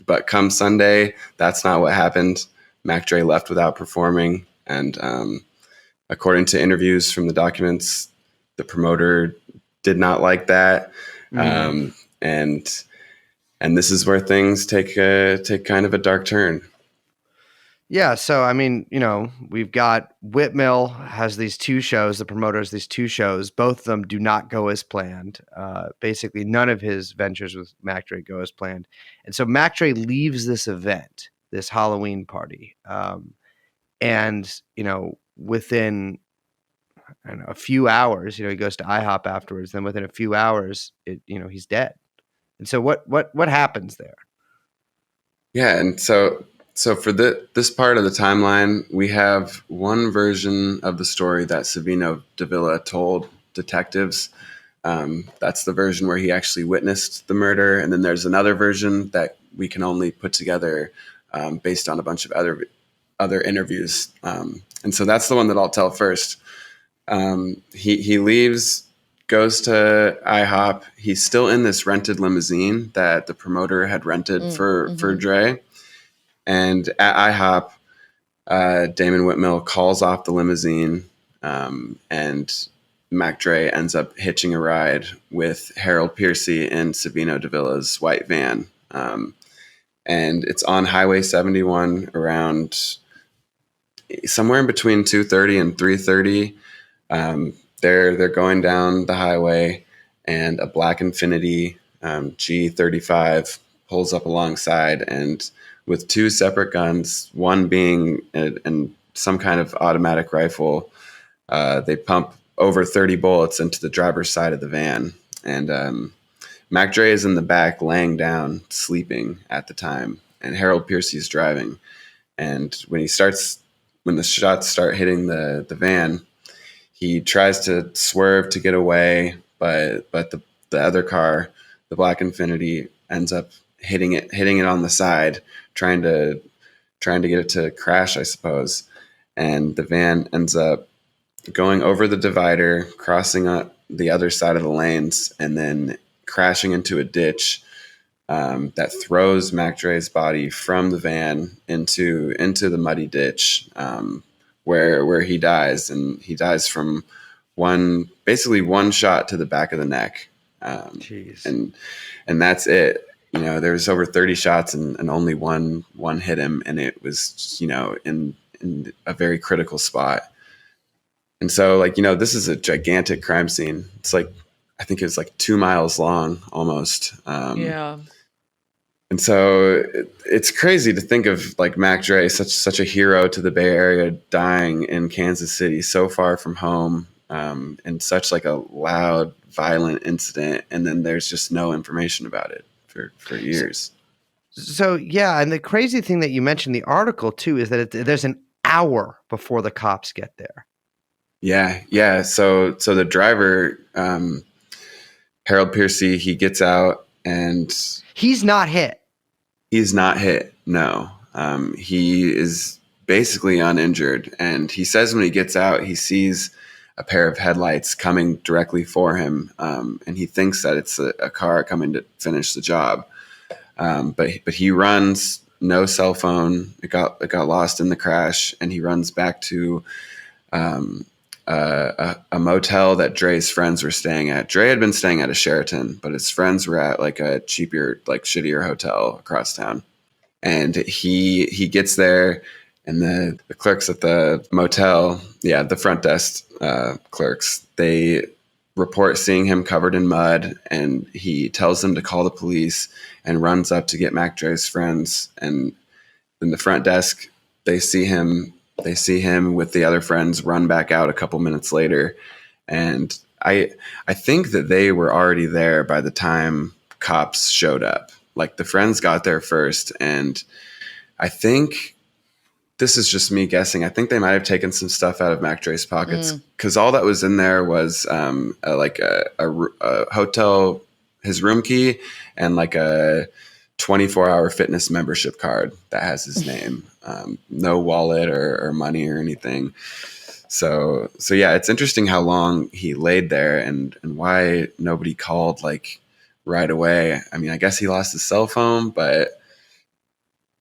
But come Sunday, that's not what happened. Mac Dre left without performing, and according to interviews from the documents, the promoter did not like that, and this is where things take kind of a dark turn. Yeah, so I mean, we've got Whitmill has these 2 shows, the promoter has these 2 shows. Both of them do not go as planned. Basically, none of his ventures with Mac Dre go as planned. And so Mac Dre leaves this event, this Halloween party. And, within a few hours, he goes to IHOP afterwards. Then within a few hours, he's dead. And so what happens there? Yeah, and so for this part of the timeline, we have one version of the story that Savino Davila told detectives. That's the version where he actually witnessed the murder. And then there's another version that we can only put together based on a bunch of other interviews. And so that's the one that I'll tell first. He leaves, goes to IHOP. He's still in this rented limousine that the promoter had rented for Dre. And at IHOP, Damon Whitmill calls off the limousine, and Mac Dre ends up hitching a ride with Harold Piercy in Savino Davila's white van. And it's on Highway 71 around somewhere in between 2:30 and 3:30. They're going down the highway, and a black Infiniti G35 pulls up alongside, and with 2 separate guns, one being, and some kind of automatic rifle. They pump over 30 bullets into the driver's side of the van. And Mac Dre is in the back laying down, sleeping at the time. And Harold Piercy is driving. And when the shots start hitting the van, he tries to swerve to get away, but the other car, the Black Infinity, ends up hitting it on the side, trying to get it to crash, I suppose. And the van ends up going over the divider, crossing up the other side of the lanes, and then crashing into a ditch that throws Mac Dre's body from the van into the muddy ditch, where he dies. And he dies from basically one shot to the back of the neck. And that's it. There's over 30 shots and only one hit him, and it was, in a very critical spot. And so, this is a gigantic crime scene. It's I think it was 2 miles long almost. Yeah. And so it's crazy to think of Mac Dre, such a hero to the Bay Area, dying in Kansas City, so far from home, in such a loud, violent incident. And then there's just no information about it for years. So yeah, and the crazy thing that you mentioned in the article too is that there's an hour before the cops get there. Yeah. So the driver, Harold Piercy, he gets out and he's not hit. He's not hit. No. He is basically uninjured. And he says when he gets out, he sees a pair of headlights coming directly for him. And he thinks that it's a car coming to finish the job. But he runs, no cell phone. It got lost in the crash, and he runs back to a motel that Dre's friends were staying at. Dre had been staying at a Sheraton, but his friends were at a cheaper, shittier hotel across town. And he gets there, and the clerks at the motel, the front desk clerks, they report seeing him covered in mud, and he tells them to call the police and runs up to get Mac Dre's friends. And in the front desk, they see him with the other friends run back out a couple minutes later. And I think that they were already there by the time cops showed up. The friends got there first, and I think, this is just me guessing, I think they might have taken some stuff out of Mac Dre's pockets, because all that was in there was a hotel, his room key, and a 24-hour fitness membership card that has his name. No wallet or money or anything. So yeah, it's interesting how long he laid there and why nobody called right away. I mean, I guess he lost his cell phone, but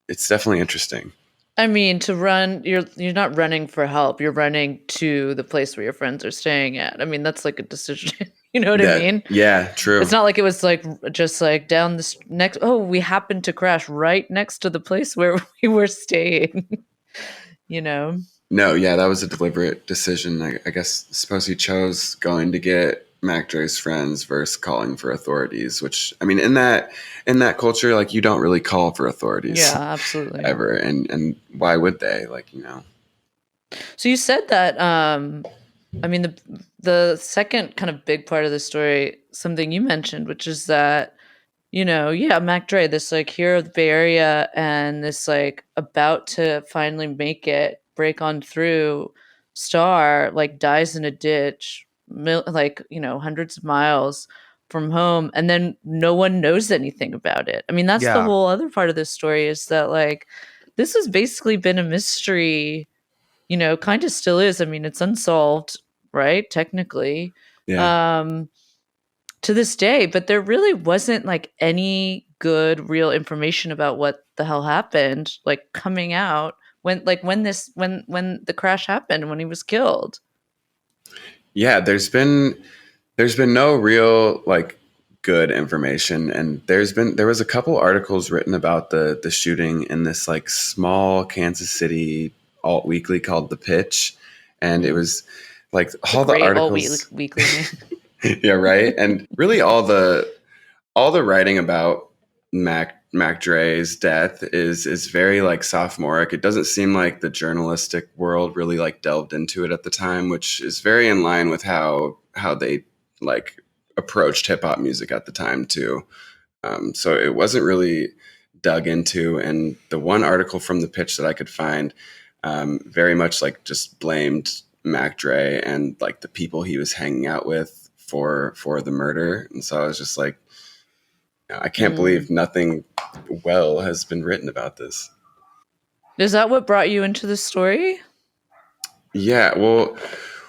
it's definitely interesting. I mean, to run, you're not running for help. You're running to the place where your friends are staying at. I mean, that's a decision. You know what I mean? Yeah, true. It's not like it was just down this next. Oh, we happened to crash right next to the place where we were staying. No, yeah, that was a deliberate decision. I guess, suppose he chose going to get Mac Dre's friends versus calling for authorities, which, I mean, in that culture, you don't really call for authorities. Yeah, absolutely. Ever. And why would they? So you said that, I mean, the second kind of big part of the story, something you mentioned, which is that, Mac Dre, this hero of the Bay Area, and this about to finally break on through star, dies in a ditch, hundreds of miles from home, and then no one knows anything about it. I mean, that's the whole other part of this story, is that this has basically been a mystery, kind of still is. I mean, it's unsolved, right? Technically, to this day, but there really wasn't any good real information about what the hell happened, coming out when the crash happened, when he was killed. Yeah, there's been no real good information, and there was a couple articles written about the shooting in this small Kansas City alt weekly called The Pitch, and it was all the articles weekly. Yeah, right. And really all the writing about Mac Mac Dre's death is very like sophomoric. It doesn't seem like the journalistic world really like delved into it at the time, which is very in line with how they like approached hip hop music at the time too. So it wasn't really dug into, and the one article from the pitch that I could find very much like just blamed Mac Dre and like the people he was hanging out with for the murder. And so I was just like, I can't believe nothing well has been written about this. Is that what brought you into the story? Yeah, well,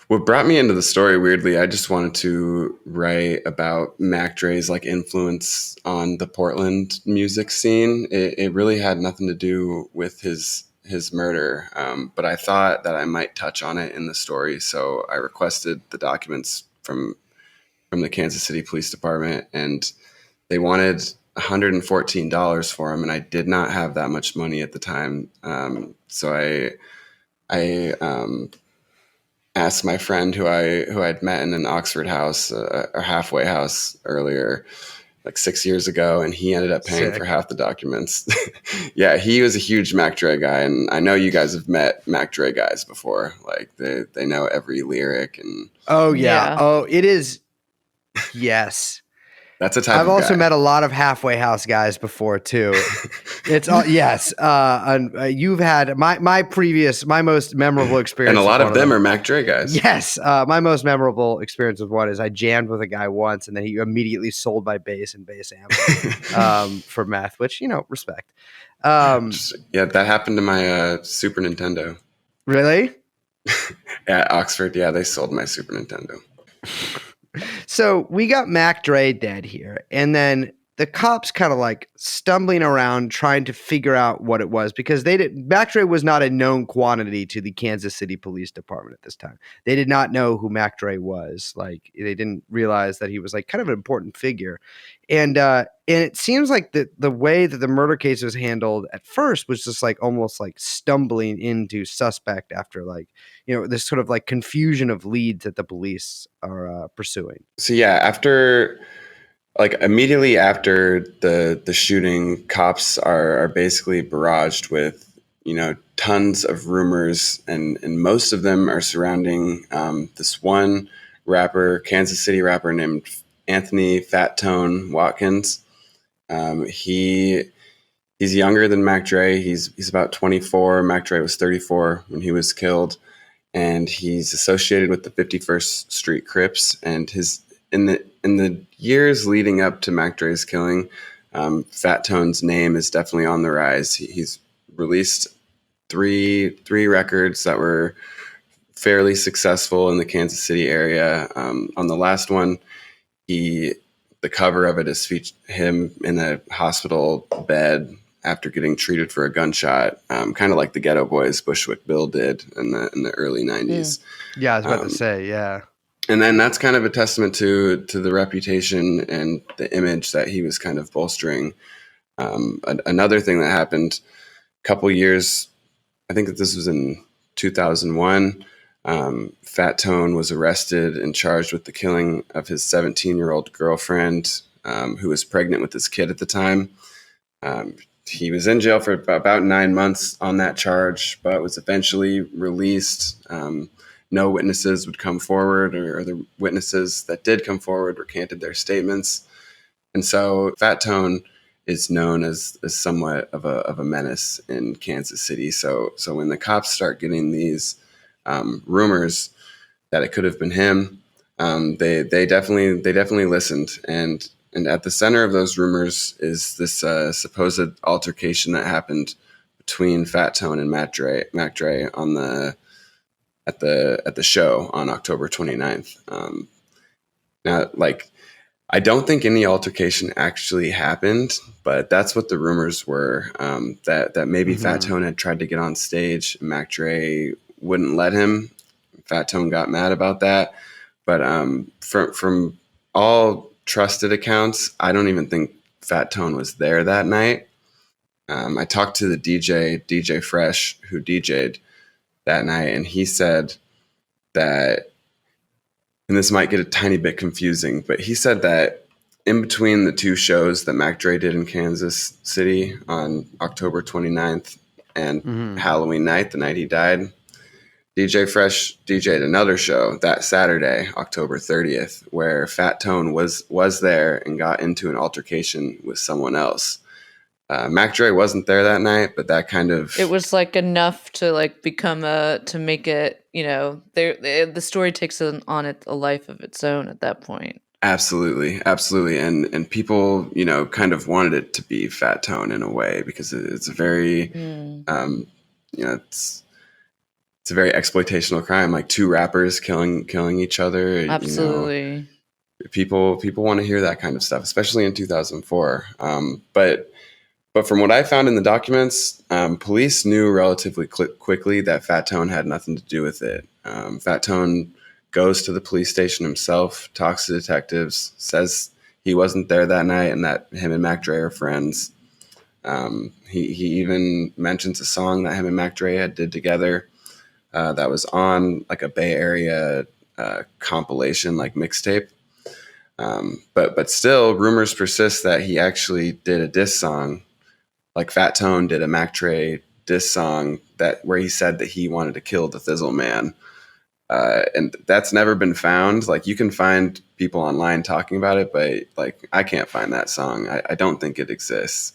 what brought me into the story, weirdly, I just wanted to write about Mac Dre's like influence on the Portland music scene. It really had nothing to do with his murder, but I thought that I might touch on it in the story, so I requested the documents from the Kansas City Police Department, and they wanted $114 for him, and I did not have that much money at the time. So I asked my friend who I'd met in an Oxford house, a halfway house earlier, like 6 years ago, and he ended up paying for half the documents. Yeah, he was a huge Mac Dre guy, and I know you guys have met Mac Dre guys before. Like they know every lyric and. Oh yeah. Oh, it is. Yes. That's a type I've of also guy. met a lot of halfway house guys before too. It's all yes. You've had my most memorable experience, and a lot with of them are Mac Dre guys. Yes, my most memorable experience with one is I jammed with a guy once, and then he immediately sold my bass and bass amp for meth, which respect. Yeah, that happened to my Super Nintendo. Really? At Oxford, yeah, they sold my Super Nintendo. So we got Mac Dre dead here, and then the cops kind of like stumbling around trying to figure out what it was, because Mac Dre was not a known quantity to the Kansas City Police Department at this time. They did not know who Mac Dre was. Like, they didn't realize that he was like kind of an important figure. And it seems like the way that the murder case was handled at first was just like almost like stumbling into suspect after like, this sort of like confusion of leads that the police are pursuing. So yeah, after like immediately after the shooting, cops are basically barraged with tons of rumors, and most of them are surrounding this one rapper, Kansas City rapper named Anthony Fat Tone Watkins. He's younger than Mac Dre. He's about 24. Mac Dre was 34 when he was killed, and he's associated with the 51st Street Crips. And in the years leading up to Mac Dre's killing, Fat Tone's name is definitely on the rise. He's released three records that were fairly successful in the Kansas City area. On the last one, the cover of it is him in a hospital bed after getting treated for a gunshot, kind of like the Ghetto Boys Bushwick Bill did in the early 90s. Yeah, I was about to say, yeah. And then that's kind of a testament to the reputation and the image that he was kind of bolstering. Another thing that happened a couple years, I think that this was in 2001, Fat Tone was arrested and charged with the killing of his 17-year-old girlfriend, who was pregnant with his kid at the time. He was in jail for about 9 months on that charge, but was eventually released. No witnesses would come forward, or the witnesses that did come forward recanted their statements. And so Fat Tone is known as somewhat of a menace in Kansas City. So when the cops start getting these rumors that it could have been him, they definitely listened. And at the center of those rumors is this supposed altercation that happened between Fat Tone and Mac Dre at the show on October 29th. Now, like, I don't think any altercation actually happened, but that's what the rumors were, that maybe Fat Tone had tried to get on stage and Mac Dre wouldn't let him. Fat Tone got mad about that. But from all trusted accounts, I don't even think Fat Tone was there that night. I talked to the DJ Fresh, who DJ'd that night, and he said that, and this might get a tiny bit confusing, but he said that in between the two shows that Mac Dre did in Kansas City on October 29th and Halloween night, the night he died, DJ Fresh DJ'd another show that Saturday, October 30th, where Fat Tone was there and got into an altercation with someone else. Mac Dre wasn't there that night, but that kind of... It was like enough to like become to make it, you know, the story takes on it a life of its own at that point. Absolutely. And people, you know, kind of wanted it to be Fat Tone in a way because it's a very, you know, it's a very exploitational crime, like two rappers killing each other. Absolutely. You know, people want to hear that kind of stuff, especially in 2004. But from what I found in the documents, police knew relatively quickly that Fat Tone had nothing to do with it. Fat Tone goes to the police station himself, talks to detectives, says he wasn't there that night and that him and Mac Dre are friends. He even mentions a song that him and Mac Dre had did together that was on like a Bay Area compilation, like mixtape. But still, rumors persist that he actually did a diss song. Like Fat Tone did a Mac Dre diss song where he said that he wanted to kill the Thizzle Man. And that's never been found. Like you can find people online talking about it, but like I can't find that song. I don't think it exists.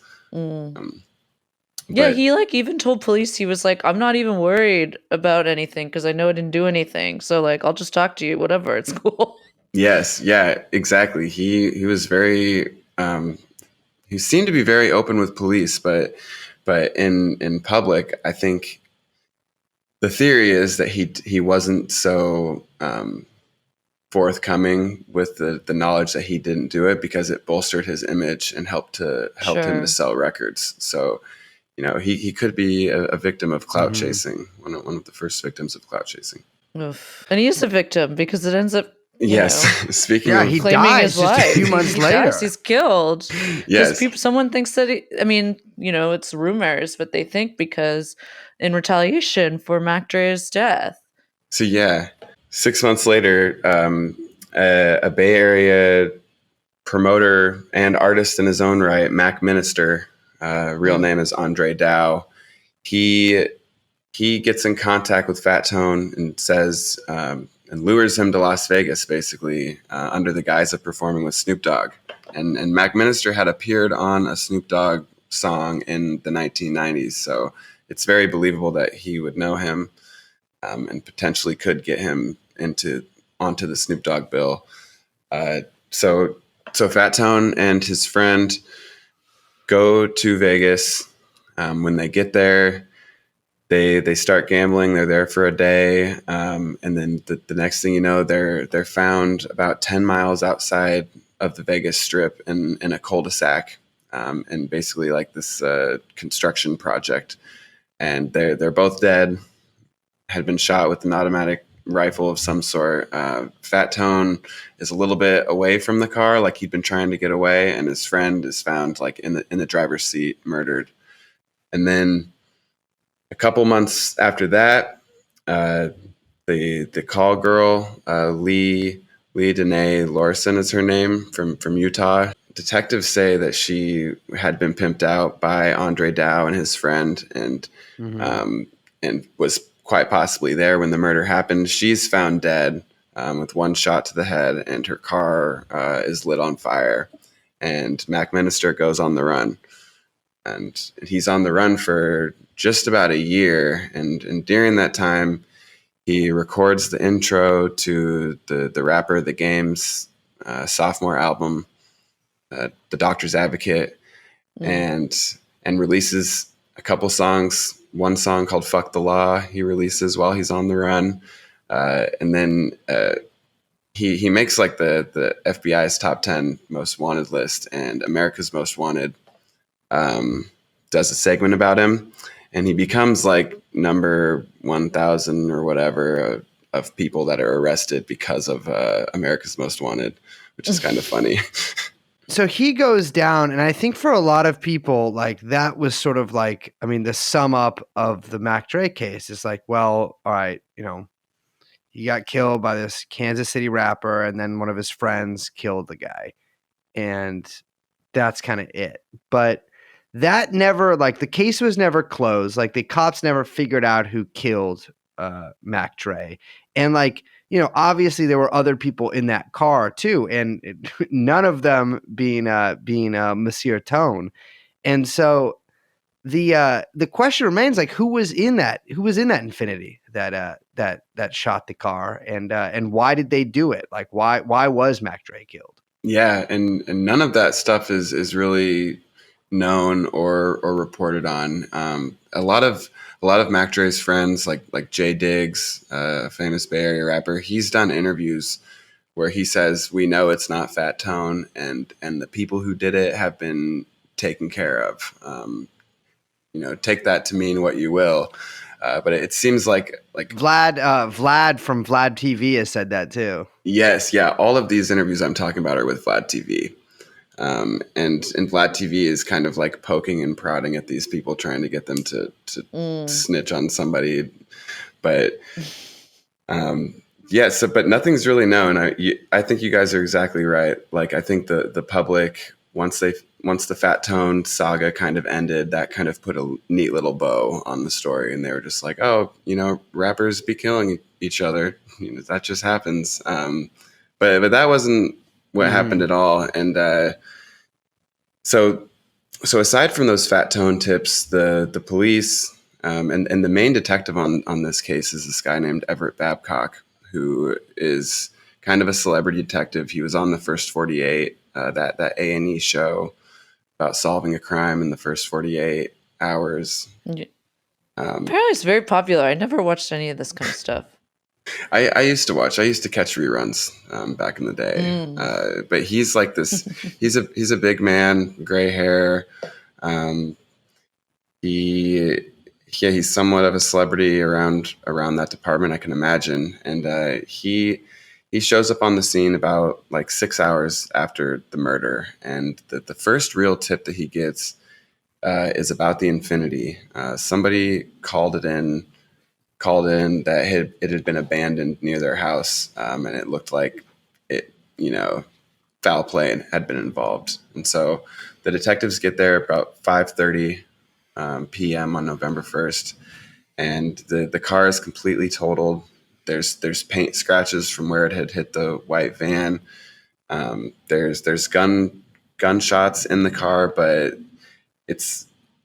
Yeah, he like even told police, he was like, I'm not even worried about anything because I know I didn't do anything. So like, I'll just talk to you, whatever, it's cool. Yes, yeah, exactly. He was very he seemed to be very open with police, but in public, I think the theory is that he wasn't so forthcoming with the knowledge that he didn't do it because it bolstered his image and helped him to sell records. So, you know, he could be a victim of clout chasing, one of the first victims of clout chasing. Oof. And he is a victim because it ends up. Yes. Speaking of, he claiming dies his life. just a few months later. He's killed. Yes. Someone thinks that I mean, you know, it's rumors, but they think because in retaliation for Mac Dre's death. So yeah, 6 months later, a Bay Area promoter and artist in his own right, Mac Minister, real name is Andre Dow. He gets in contact with Fat Tone and says. And lures him to Las Vegas, basically, under the guise of performing with Snoop Dogg. And Mac Minister had appeared on a Snoop Dogg song in the 1990s, so it's very believable that he would know him and potentially could get him onto the Snoop Dogg bill. So Fat Tone and his friend go to Vegas. When they get there, They start gambling. They're there for a day, and then the next thing you know, they're found about 10 miles outside of the Vegas Strip in a cul-de-sac, and basically like this construction project. And they're both dead. Had been shot with an automatic rifle of some sort. Fat Tone is a little bit away from the car, like he'd been trying to get away, and his friend is found like in the driver's seat, murdered. And then a couple months after that, the call girl, Lee Danae Lorson is her name, from Utah. Detectives say that she had been pimped out by Andre Dow and his friend, and was quite possibly there when the murder happened. She's found dead with one shot to the head, and her car is lit on fire. And Mac Minister goes on the run. And he's on the run for just about a year. And during that time, he records the intro to the rapper The Game's sophomore album, The Doctor's Advocate, and releases a couple songs. One song called Fuck the Law he releases while he's on the run. And then he makes like the FBI's top 10 most wanted list, and America's Most Wanted does a segment about him, and he becomes like number 1,000 or whatever of people that are arrested because of America's Most Wanted, which is kind of funny. So he goes down, and I think for a lot of people, like that was sort of like, I mean, the sum up of the Mac Dre case is like, well, all right, you know, he got killed by this Kansas City rapper, and then one of his friends killed the guy. and that's kind of it. But that never, like, the case was never closed. Like, the cops never figured out who killed Mac Dre. And, like, you know, obviously there were other people in that car too, and none of them being Monsieur Tone. And so the question remains, like, who was in that Infinity that shot the car, and why did they do it? Like, why was Mac Dre killed? Yeah, and none of that stuff is really known or reported on. A lot of Mac Dre's friends, like Jay Diggs, a famous Bay Area rapper, he's done interviews where he says, "We know it's not Fat Tone, and the people who did it have been taken care of." You know, take that to mean what you will. But it seems like Vlad from Vlad TV has said that too. Yes, yeah. All of these interviews I'm talking about are with Vlad TV. And Vlad TV is kind of like poking and prodding at these people, trying to get them to snitch on somebody. But yeah, but nothing's really known. I think you guys are exactly right. Like, I think the public, once the Fat Tone saga kind of ended, that kind of put a neat little bow on the story, and they were just like, oh, you know, rappers be killing each other. You know, that just happens. But that wasn't what happened at all. And so aside from those Fat Tone tips, the police and the main detective on this case is this guy named Everett Babcock, who is kind of a celebrity detective. He was on the First 48, that A&E show about solving a crime in the first 48 hours. Yeah. Apparently it's very popular. I never watched any of this kind of stuff. I used to watch. I used to catch reruns back in the day. But he's like this. He's a big man, gray hair. He's somewhat of a celebrity around that department, I can imagine. And he shows up on the scene about like 6 hours after the murder. And the first real tip that he gets is about the Infinity. Somebody called in that it had been abandoned near their house, and it looked like it, you know, foul play had been involved. And so the detectives get there about 5:30 p.m. on November 1st, and the car is completely totaled. There's paint scratches from where it had hit the white van. There's gunshots in the car, but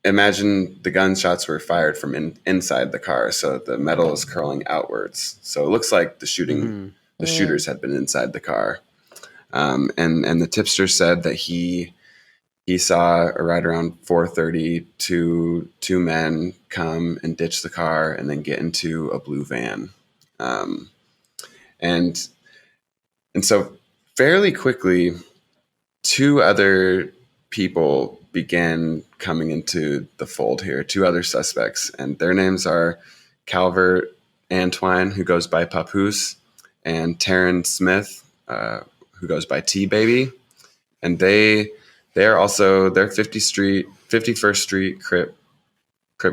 imagine the gunshots were fired from inside the car, so the metal is curling outwards. So it looks like the shooters had been inside the car. And the tipster said that he saw right around 4:30 two men come and ditch the car and then get into a blue van. And so fairly quickly, two other people began coming into the fold here, two other suspects, and their names are Calvert Antwine, who goes by Papoose, and Taryn Smith, who goes by T-Baby. And they're 51st Street Crip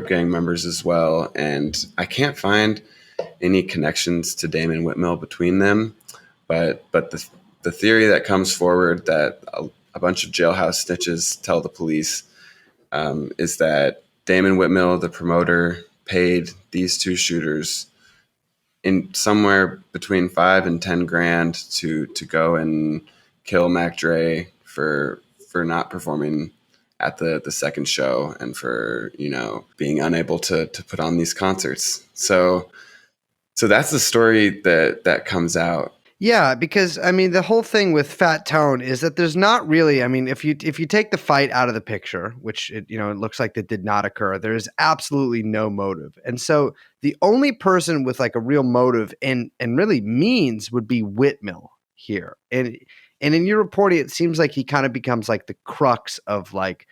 gang members as well. And I can't find any connections to Damon Whitmill between them, but the theory that comes forward that a bunch of jailhouse snitches tell the police is that Damon Whitmill, the promoter, paid these two shooters in somewhere between $5,000 and $10,000 to go and kill Mac Dre for not performing at the second show and for, you know, being unable to put on these concerts. So that's the story that comes out. Yeah, because I mean, the whole thing with Fat Tone is that there's not really. I mean, if you take the fight out of the picture, which it looks like that did not occur, there is absolutely no motive, and so the only person with like a real motive and really means would be Whitmill here. And in your reporting, it seems like he kind of becomes like the crux of like,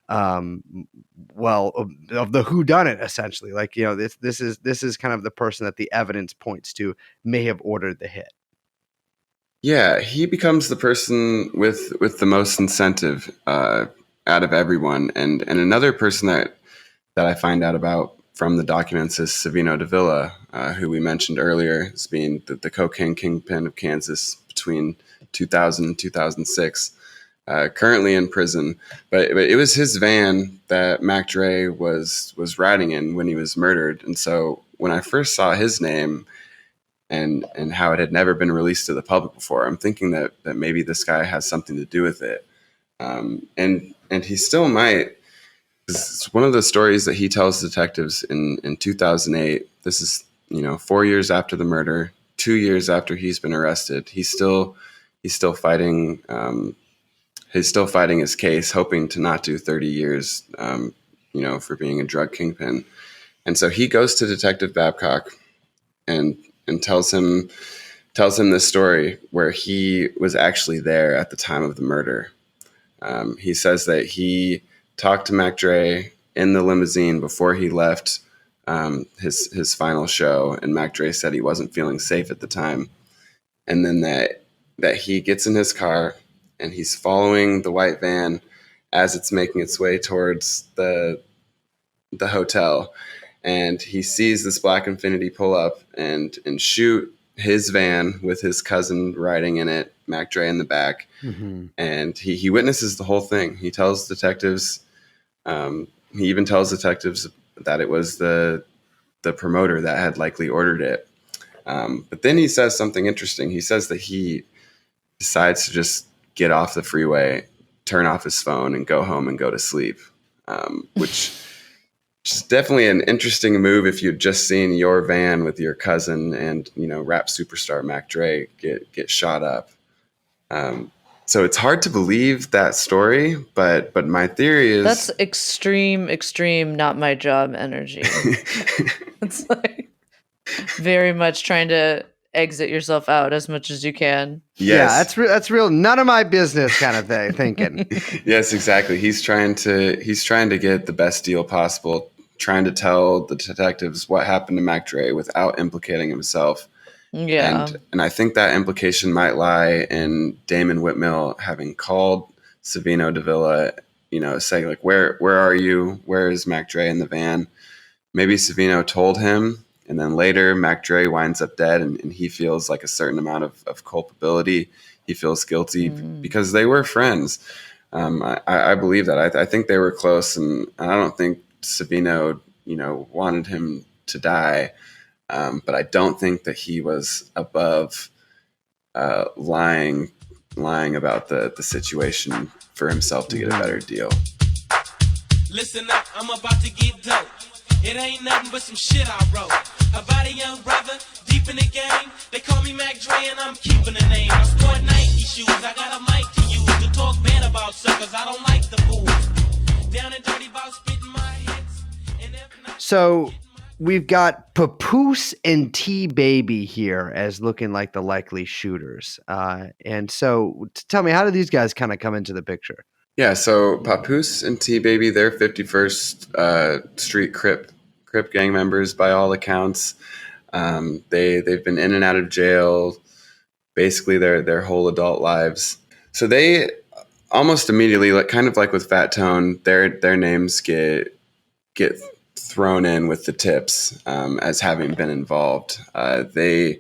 of the whodunit, essentially. Like, you know, this is kind of the person that the evidence points to may have ordered the hit. Yeah, he becomes the person with the most incentive out of everyone. And another person that I find out about from the documents is Savino Davila, who we mentioned earlier as being the cocaine kingpin of Kansas between 2000 and 2006. currently in prison. But it was his van that Mac Dre was riding in when he was murdered. And so when I first saw his name and how it had never been released to the public before, I'm thinking that maybe this guy has something to do with it. And he still might. It's one of the stories that he tells detectives in 2008. This is, 4 years after the murder, 2 years after he's been arrested. He's still fighting. He's still fighting his case, hoping to not do 30 years, for being a drug kingpin. And so he goes to Detective Babcock and tells him this story where he was actually there at the time of the murder. He says that he talked to Mac Dre in the limousine before he left his final show, and Mac Dre said he wasn't feeling safe at the time. And then that he gets in his car and he's following the white van as it's making its way towards the hotel, and he sees this black Infiniti pull up and shoot his van with his cousin riding in it, Mac Dre in the back. Mm-hmm. And he witnesses the whole thing. He tells detectives, he even tells detectives that it was the promoter that had likely ordered it. But then he says something interesting. He says that he decides to just get off the freeway, turn off his phone, and go home and go to sleep, which is definitely an interesting move if you'd just seen your van with your cousin and, rap superstar Mac Dre get shot up. So it's hard to believe that story, but my theory is that's extreme, not my job energy. It's like very much trying to exit yourself out as much as you can. Yes. Yeah, that's real none of my business kind of thing thinking. Yes, exactly. He's trying to get the best deal possible, trying to tell the detectives what happened to Mac Dre without implicating himself. Yeah. And I think that implication might lie in Damon Whitmill having called Savino Davila, saying like, where are you? Where is Mac Dre in the van? Maybe Savino told him, and then later Mac Dre winds up dead, and he feels like a certain amount of culpability. He feels guilty because they were friends. I believe that. I think they were close, and I don't think Savino, wanted him to die. But I don't think that he was above lying about the situation for himself to get a better deal. Listen up, I'm about to get dope. It ain't nothing but some shit I wrote about a young brother deep in the game. They call me Mac Dre and I'm keeping the name. I sport Nike shoes, I got a mic to use to talk bad about suckers. I don't like the fools. Down and dirty about spitting my hits. And if not, so we've got Papoose and T-Baby here as looking like the likely shooters. And so tell me, how do these guys kind of come into the picture? Yeah, so Papoose and T-Baby, they're 51st Street Crip gang members by all accounts. They've been in and out of jail basically their whole adult lives. So they almost immediately, kind of like with Fat Tone, their names get thrown in with the tips as having been involved. They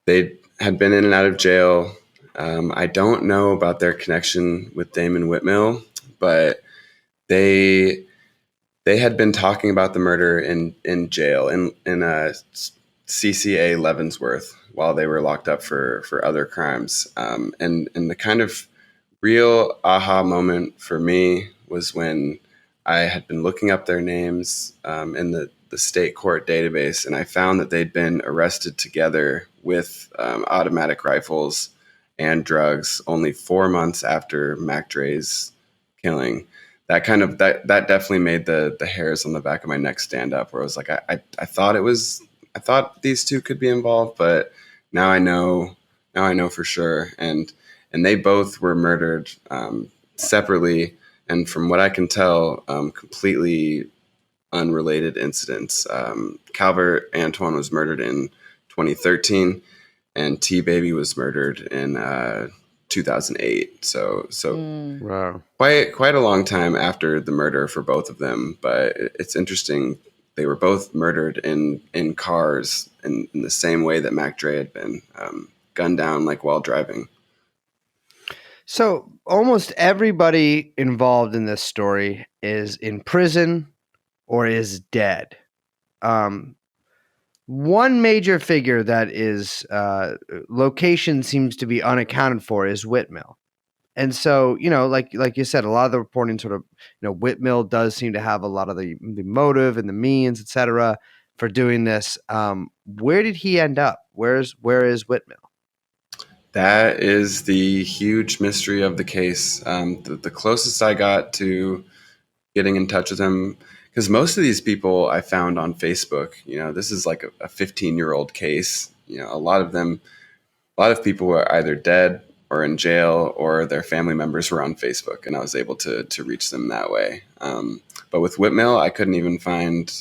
had been in and out of jail. I don't know about their connection with Damon Whitmill, but they had been talking about the murder in jail in CCA Leavenworth while they were locked up for other crimes. And the kind of real aha moment for me was when I had been looking up their names in the state court database, and I found that they'd been arrested together with automatic rifles and drugs only 4 months after Mac Dre's killing. That definitely made the hairs on the back of my neck stand up, where I was like, I thought these two could be involved, but now I know for sure. And they both were murdered separately, and from what I can tell, completely unrelated incidents. Calvert Antoine was murdered in 2013, and T-Baby was murdered in 2008. So wow, quite a long time after the murder for both of them. But it's interesting. They were both murdered in cars in the same way that Mac Dre had been gunned down, while driving. So almost everybody involved in this story is in prison or is dead. One major figure that is location seems to be unaccounted for is Whitmill. And so, like you said, a lot of the reporting sort of, Whitmill does seem to have a lot of the motive and the means, et cetera, for doing this. Where did he end up? Where is Whitmill? That is the huge mystery of the case. The closest I got to getting in touch with him, because most of these people I found on Facebook. This is like a 15-year-old case. A lot of people were either dead or in jail, or their family members were on Facebook, and I was able to reach them that way. But with Whitmill, I couldn't even find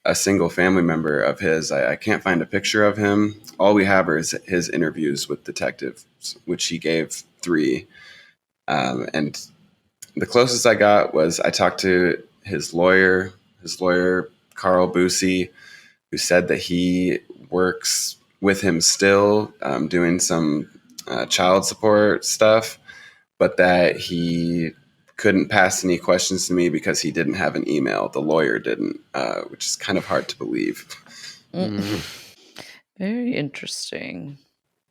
a single family member of his. I can't find a picture of him. All we have is his interviews with detectives, which he gave 3. And the closest I got was I talked to his lawyer, Carl Busey, who said that he works with him still, doing some child support stuff, but that he couldn't pass any questions to me because he didn't have an email. The lawyer didn't, which is kind of hard to believe. Very interesting.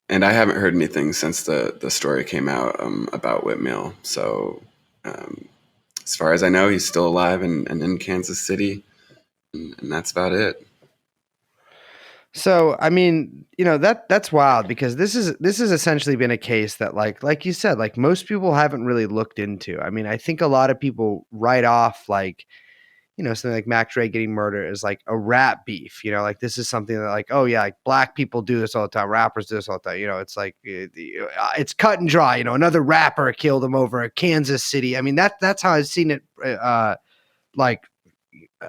And I haven't heard anything since the story came out about Whitmill. So as far as I know, he's still alive and in Kansas City, and that's about it. So, I mean, that's wild, because this has essentially been a case that, like you said, like most people haven't really looked into. I mean, I think a lot of people write off something like Mac Dre getting murdered as like a rap beef. Like this is something that, like, oh yeah, like black people do this all the time, rappers do this all the time. It's like it's cut and dry. Another rapper killed him over a Kansas City. I mean, that's how I've seen it. Like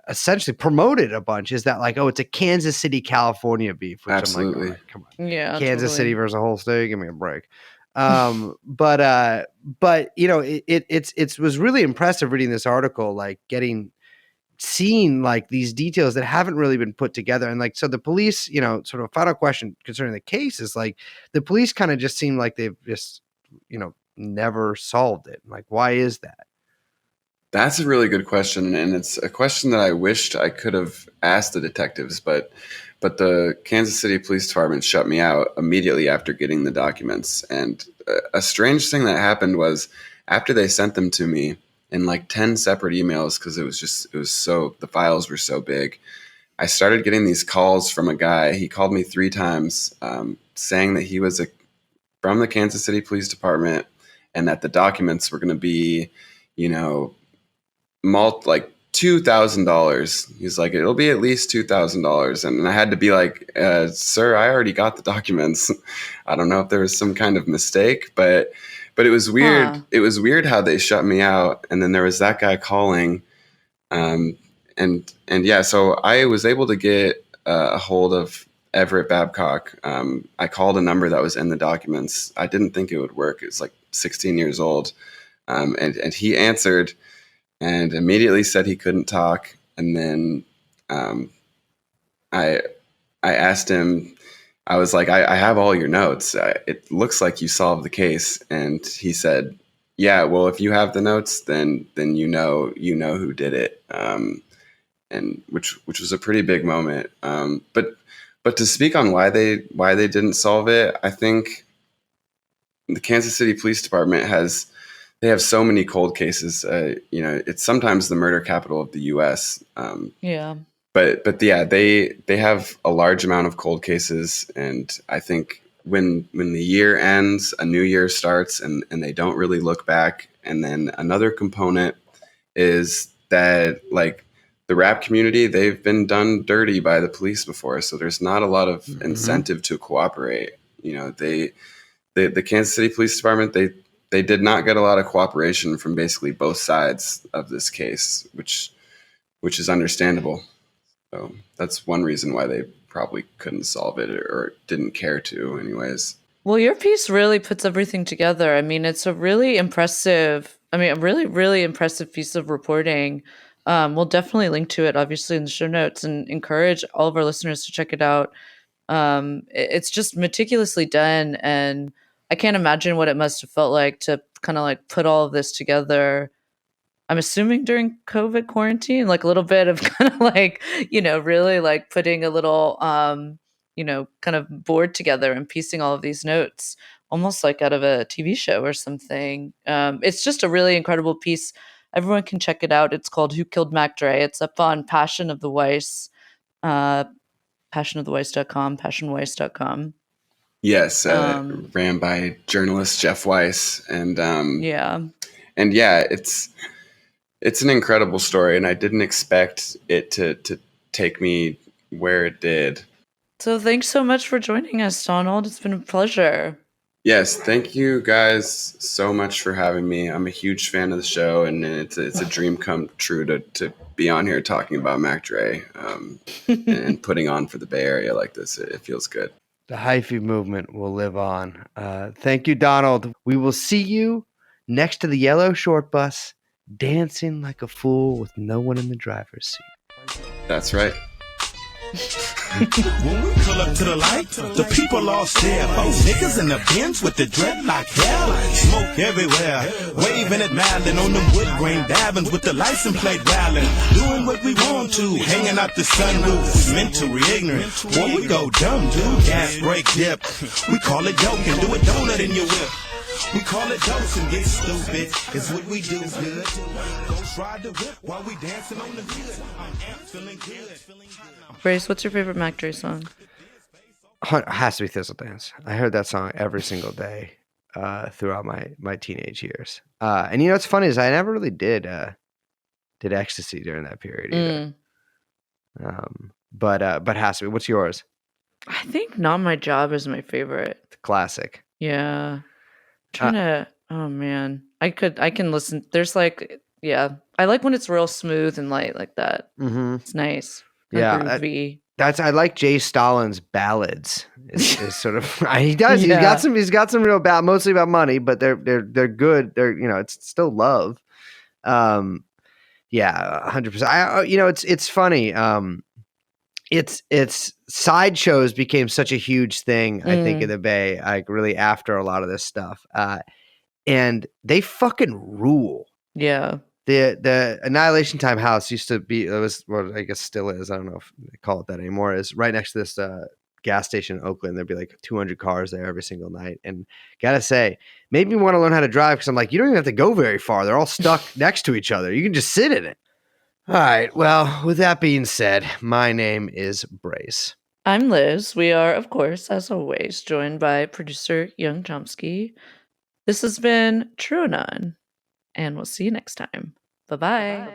essentially promoted a bunch, is that like, oh, it's a Kansas City, California beef, which Absolutely. I'm like, all right, come on. Yeah, Kansas totally. City versus a whole state, give me a break. But it was really impressive reading this article, like seeing like these details that haven't really been put together. And like, so the police, sort of a final question concerning the case is like, the police kind of just seem like they've just, never solved it. Like, why is that? That's a really good question, and it's a question that I wished I could have asked the detectives, but the Kansas City Police Department shut me out immediately after getting the documents. And a strange thing that happened was, after they sent them to me in like 10 separate emails, because the files were so big, I started getting these calls from a guy. He called me 3 times, saying that he was from the Kansas City Police Department, and that the documents were going to be, like $2,000. He's like, it'll be at least $2,000. And I had to be like, sir, I already got the documents. I don't know if there was some kind of mistake, but it was weird. Huh. It was weird how they shut me out. And then there was that guy calling. And yeah, so I was able to get a hold of Everett Babcock. I called a number that was in the documents. I didn't think it would work. It was like 16 years old. And he answered and immediately said he couldn't talk. And then I asked him, I was like, I have all your notes. It looks like you solved the case. And he said, yeah, well, if you have the notes, then you know who did it. And which was a pretty big moment. But to speak on why they didn't solve it, I think the Kansas City Police Department they have so many cold cases. It's sometimes the murder capital of the U.S. Yeah. But yeah, they have a large amount of cold cases, and I think when the year ends, a new year starts, and they don't really look back. And then another component is that, like, the rap community, they've been done dirty by the police before, so there's not a lot of incentive to cooperate. The Kansas City Police Department, they did not get a lot of cooperation from basically both sides of this case, which is understandable. So that's one reason why they probably couldn't solve it, or didn't care to anyways. Well, your piece really puts everything together. I mean, it's a really impressive piece of reporting. We'll definitely link to it, obviously, in the show notes, and encourage all of our listeners to check it out. It's just meticulously done, and I can't imagine what it must have felt like to kind of like put all of this together. I'm assuming during COVID quarantine, like a little bit of kind of like, really like putting a little, kind of board together and piecing all of these notes, almost like out of a TV show or something. It's just a really incredible piece. Everyone can check it out. It's called Who Killed Mac Dre? It's up on Passion of the Weiss, passionoftheweiss.com, passionweiss.com. Yes, ran by journalist Jeff Weiss, and yeah, it's an incredible story, and I didn't expect it to take me where it did. So thanks so much for joining us, Donald. It's been a pleasure. Yes, thank you guys so much for having me. I'm a huge fan of the show, and it's a dream come true to be on here talking about Mac Dre and putting on for the Bay Area like this. It feels good. The hyphy movement will live on. Thank you, Donald. We will see you next to the yellow short bus, dancing like a fool with no one in the driver's seat. That's right. When we pull up to the light, the people all stare. Both niggas in the Benz with the dreadlock hair. Smoke everywhere, waving at Malin on them wood grain Davins with the license plate rattling. Doing what we want to, hanging out the sunroof. Mentally ignorant, boy, we go dumb, dude. Gas brake dip, we call it joking. Do a donut in your whip. We call it dose and get stupid. It's what we do good. Ghost ride the whip while we dancing on the hood. I'm feeling good. Brace, what's your favorite Mac Dre song? It has to be Thistle Dance. I heard that song every single day throughout my teenage years. And what's funny is I never really did ecstasy during that period either. But has to be. What's yours? I think Not My Job is my favorite. The classic. Yeah. Oh man. I can listen. There's like, yeah. I like when it's real smooth and light like that. Mm-hmm. It's nice. Yeah. I like Jay Stalin's ballads. Is sort of he does. Yeah. He's got some real mostly about money, but they're good. They're it's still love. Yeah, 100%. It's funny. It's sideshows became such a huge thing, I think, in the Bay, like really after a lot of this stuff. And they fucking rule. Yeah. The Annihilation Time house used to be, I guess still is, I don't know if they call it that anymore, is right next to this gas station in Oakland. There'd be like 200 cars there every single night. And gotta say, made me want to learn how to drive because I'm like, you don't even have to go very far. They're all stuck next to each other. You can just sit in it. All right. Well, with that being said, my name is Brace. I'm Liz. We are, of course, as always, joined by producer Young Chomsky. This has been TrueAnon, and we'll see you next time. Bye-bye.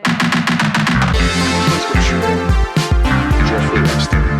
Jeffrey Epstein.